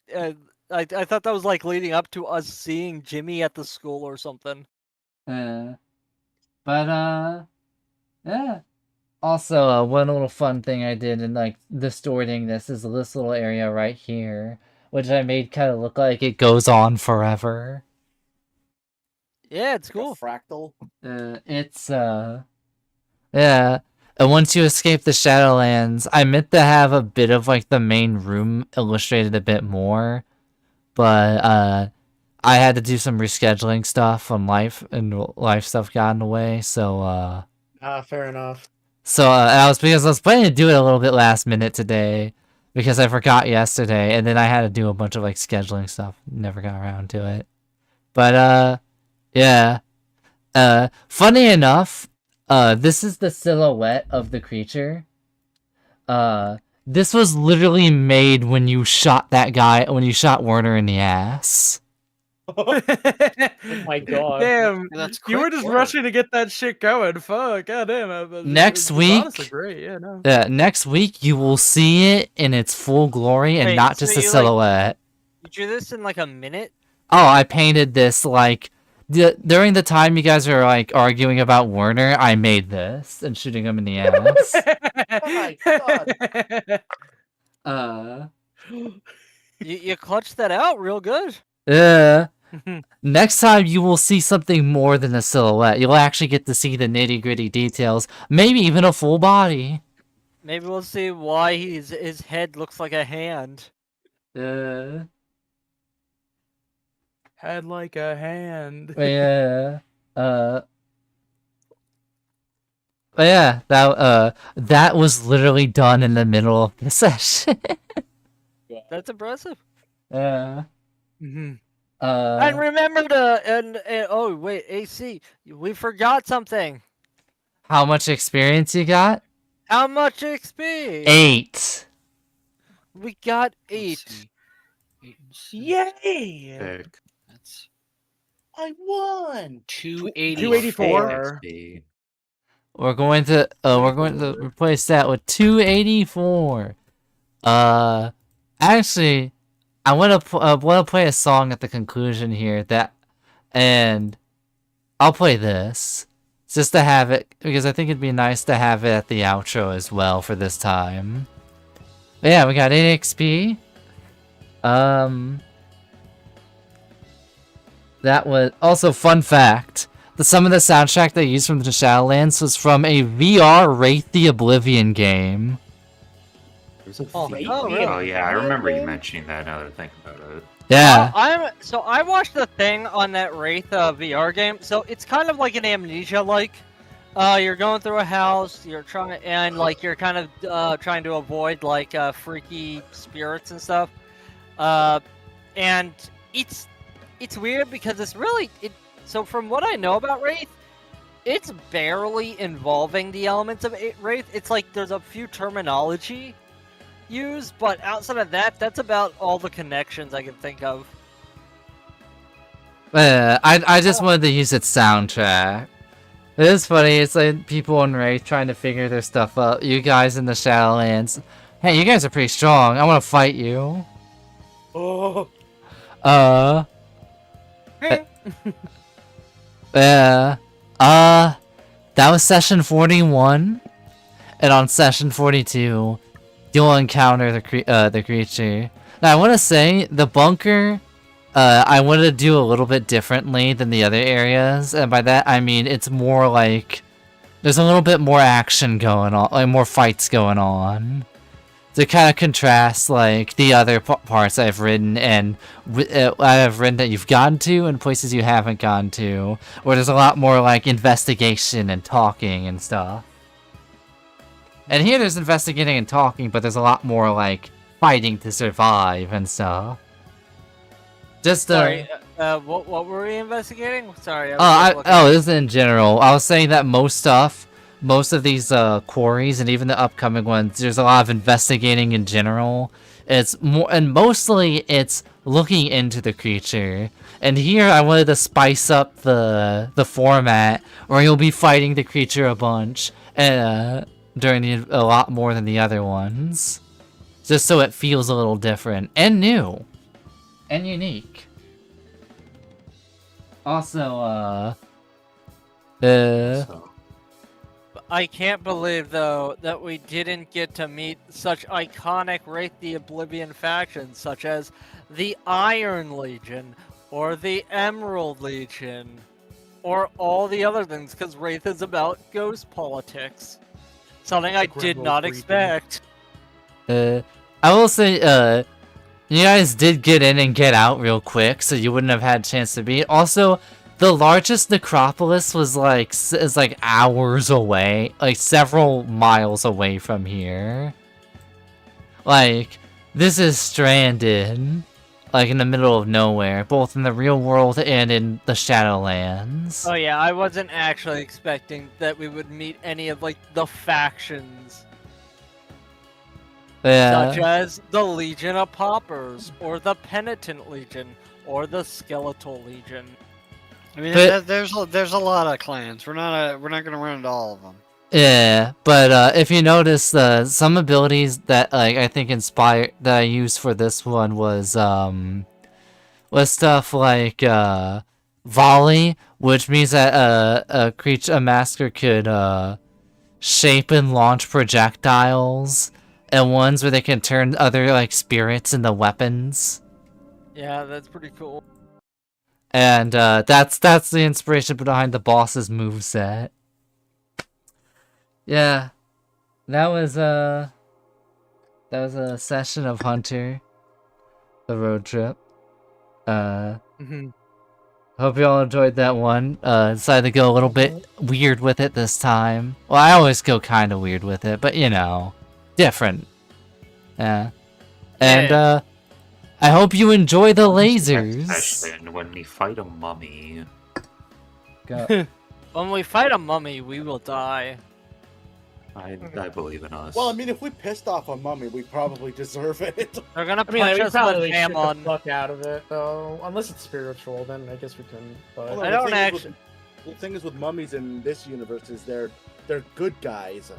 I thought that was like leading up to us seeing Jimmy at the school or something. Yeah. Also, one little fun thing I did in like distorting this is this little area right here, which I made kind of look like it goes on forever. Yeah, it's cool. Fractal. Yeah. And once you escape the Shadowlands, I meant to have a bit of like the main room illustrated a bit more, but I had to do some rescheduling stuff on life, and life stuff got in the way. So fair enough. So I was planning to do it a little bit last minute today because I forgot yesterday, and then I had to do a bunch of like scheduling stuff. Never got around to it. But yeah. Funny enough, this is the silhouette of the creature. This was literally made when you shot that guy, when you shot Werner in the ass. Oh my god. Damn, That's you were quick just work. rushing to get that shit going. Fuck, goddamn. Next week, honestly great. Yeah, no. next week you will see it in its full glory and Wait, not so just a you, like- silhouette. You drew this in like a minute? Oh, I painted this like during the time you guys are like arguing about Werner. I made this and shooting him in the ass. Oh my god. You clutched that out real good. Yeah. Next time you will see something more than a silhouette. You'll actually get to see the nitty-gritty details, maybe even a full body. Maybe we'll see why his head looks like a hand. Head like a hand. Yeah. But yeah, that was literally done in the middle of the session. That's impressive. Yeah. Mm-hmm. And remember to and oh wait, AC, we forgot something. How much experience you got? How much XP? 8. We got Let's 8. see. 8 and 6. Yay! Sick. That's I won. 284. XP. We're going to replace that with 284. Actually, I want to play a song at the conclusion here and I'll play this just to have it because I think it'd be nice to have it at the outro as well for this time. But yeah, we got 8 XP. That was also fun fact. Some of the soundtrack they used from the Shadowlands was from a VR Wraith the Oblivion game. There's a Oh, feat. really? Oh yeah, I remember you mentioning that now that I think about it. Yeah. I watched the thing on that Wraith VR game. So it's kind of like an Amnesia like, You're going through a house. You're trying and like you're kind of trying to avoid like freaky spirits and stuff. And it's weird because it's really it. So from what I know about Wraith, it's barely involving the elements of Wraith. It's like there's a few terminology used, but outside of that, that's about all the connections I can think of. I just wanted to use its soundtrack. It is funny, it's like people in Wraith trying to figure their stuff out. You guys in the Shadowlands. Hey, you guys are pretty strong. I want to fight you. Oh. That was session 41. And on session 42, you'll encounter the creature. Now, I want to say, the bunker... I wanted to do a little bit differently than the other areas, and by that I mean it's more like there's a little bit more action going on, like more fights going on, to kind of contrast like the other parts I've written and I have written that you've gone to and places you haven't gone to, where there's a lot more like investigation and talking and stuff. And here there's investigating and talking, but there's a lot more like fighting to survive and stuff. Just Sorry, what were we investigating? Sorry. I this is in general. I was saying that most of these quarries and even the upcoming ones, there's a lot of investigating in general. It's more, and mostly it's looking into the creature. And here I wanted to spice up the format, where you'll be fighting the creature a bunch, and a lot more than the other ones, just so it feels a little different and new. And unique. Also, I can't believe, though, that we didn't get to meet such iconic Wraith the Oblivion factions, such as the Iron Legion, or the Emerald Legion, or all the other things, because Wraith is about ghost politics. Something I did not expect. I will say, you guys did get in and get out real quick, so you wouldn't have had a chance to beat. Also, the largest necropolis was like hours away, like several miles away from here. Like, this is stranded, like in the middle of nowhere, both in the real world and in the Shadowlands. Oh yeah, I wasn't actually expecting that we would meet any of like the factions. Yeah. Such as the Legion of Paupers, or the Penitent Legion, or the Skeletal Legion. I mean, there's a lot of clans. We're not gonna run into all of them. Yeah, but if you notice, some abilities that like I think that I used for this one was stuff like volley, which means that a master could shape and launch projectiles. And ones where they can turn other, like, spirits into weapons. Yeah, that's pretty cool. And, that's the inspiration behind the boss's moveset. Yeah. That was a session of Hunter. The road trip. Hope you all enjoyed that one. Decided to go a little bit weird with it this time. Well, I always go kind of weird with it, but you know. Different. Yeah. And I hope you enjoy the lasers. Session when we fight a mummy. Go. When we fight a mummy, we will die. I believe in us. Well, I mean, if we pissed off a mummy, we probably deserve it. They're gonna I mean, punch we us probably with jam shoot on. the fuck out of it, though. Unless it's spiritual, then I guess we couldn't. But Well, I the don't thing is actually- the thing is with mummies in this universe is they're good guys.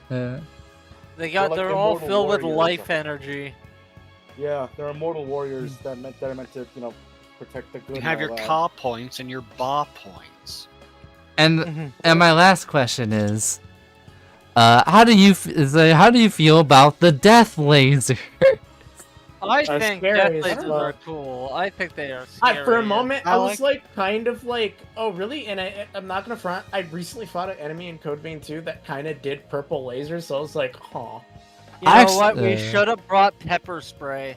Yeah. They're like all immortal filled with warriors. life energy. Yeah, they're immortal warriors that are meant to, protect the good. You have and your all that. Ka points and your Ba points. And my last question is, how do you feel about the death laser? I They're think scary death as lasers are fuck. cool. I think they are scary. For a moment, I I was kind of like, oh really? And I'm not gonna front. I recently fought an enemy in Code Vein 2 that kind of did purple lasers, so I was like, huh. You know Actually- what? We should have brought pepper spray.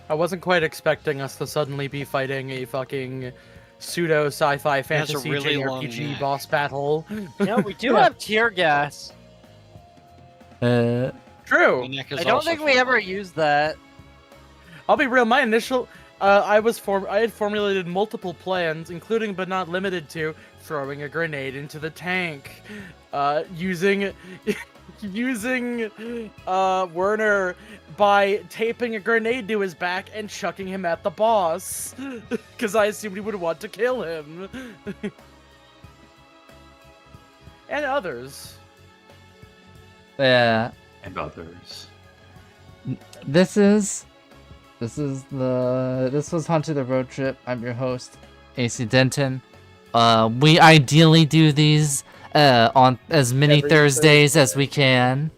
I wasn't quite expecting us to suddenly be fighting a fucking pseudo sci-fi fantasy really long JRPG neck. boss battle. No, we do have tear gas. True. The neck is I don't also think we full. ever used that. I'll be real. My initial, I had formulated multiple plans, including but not limited to throwing a grenade into the tank, using Werner by taping a grenade to his back and chucking him at the boss, because I assumed he would want to kill him, and others. Yeah. And others. This was Hunter the Road Trip. I'm your host, AC Denton. We ideally do these on as many Every Thursdays as we can.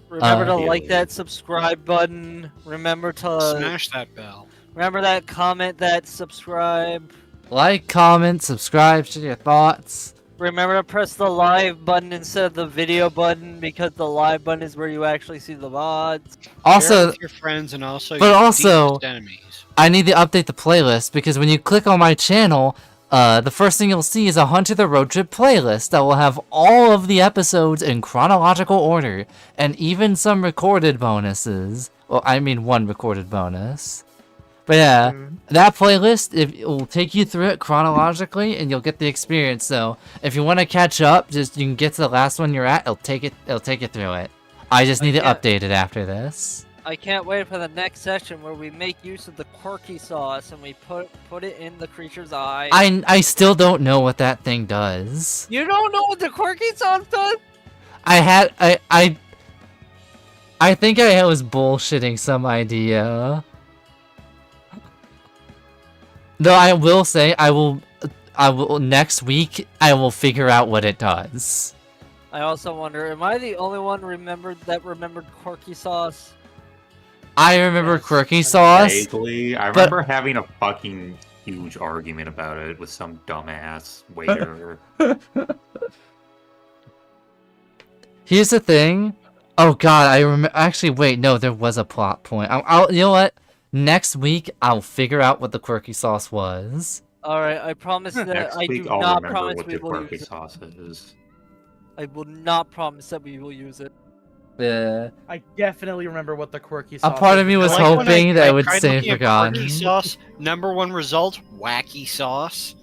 Remember to Yeah. like that subscribe button. Remember to Smash that bell. remember that comment, that subscribe. Like, comment, subscribe, share your thoughts. Remember to press the live button instead of the video button because the live button is where you actually see the VODs. Share it Also, with your friends and also but your also- deepest enemies. I need to update the playlist because when you click on my channel, the first thing you'll see is a Hunter the Road Trip playlist that will have all of the episodes in chronological order and even some recorded bonuses. Well, I mean one recorded bonus. But yeah, that playlist, it will take you through it chronologically and you'll get the experience. So if you want to catch up, you can get to the last one you're at. It'll take you through it. I just need to Yeah. update it after this. I can't wait for the next session where we make use of the quirky sauce and we put it in the creature's eye. I still don't know what that thing does. You don't know what the quirky sauce does? I think I was bullshitting some idea. Though I will say I will next week I will figure out what it does. I also wonder, am I the only one remembered quirky sauce? I remember Yes, quirky I sauce. Vaguely. I but- remember having a fucking huge argument about it with some dumbass waiter. Here's the thing. Oh god, I remember. Actually, wait, no, there was a plot point. I'll you know what? Next week I'll figure out what the quirky sauce was. Alright, I promise that Next I do week I'll not remember promise what we the will quirky use it. sauce is. I will not promise that we will use it. Yeah. I definitely remember what the quirky A sauce part of is. me was I like when hoping that I it would tried stay looking at forgotten. Quirky sauce. #1 result: wacky sauce.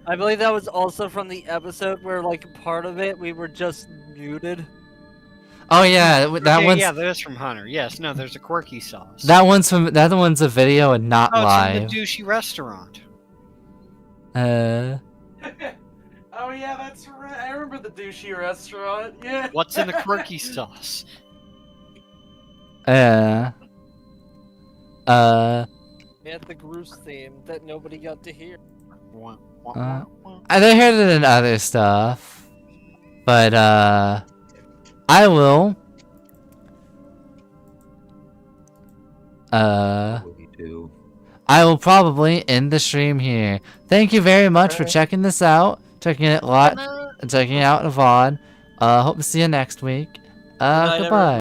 I believe that was also from the episode where, like, part of it we were just muted. Oh yeah, that Okay, one's yeah, that is from Hunter. Yes, no, there's a quirky sauce. that one's a video and not Oh, it's live. from the douchey restaurant. Uh, Oh yeah, that's right. I remember the douchey restaurant. Yeah. What's in the quirky sauce? We had the Groose theme that nobody got to hear. Wah, Uh, I heard it in other stuff, but I will. What do you do? I will probably end the stream here. Thank you very much for checking this out, checking it out in VOD. Hope to see you next week. night, Goodbye.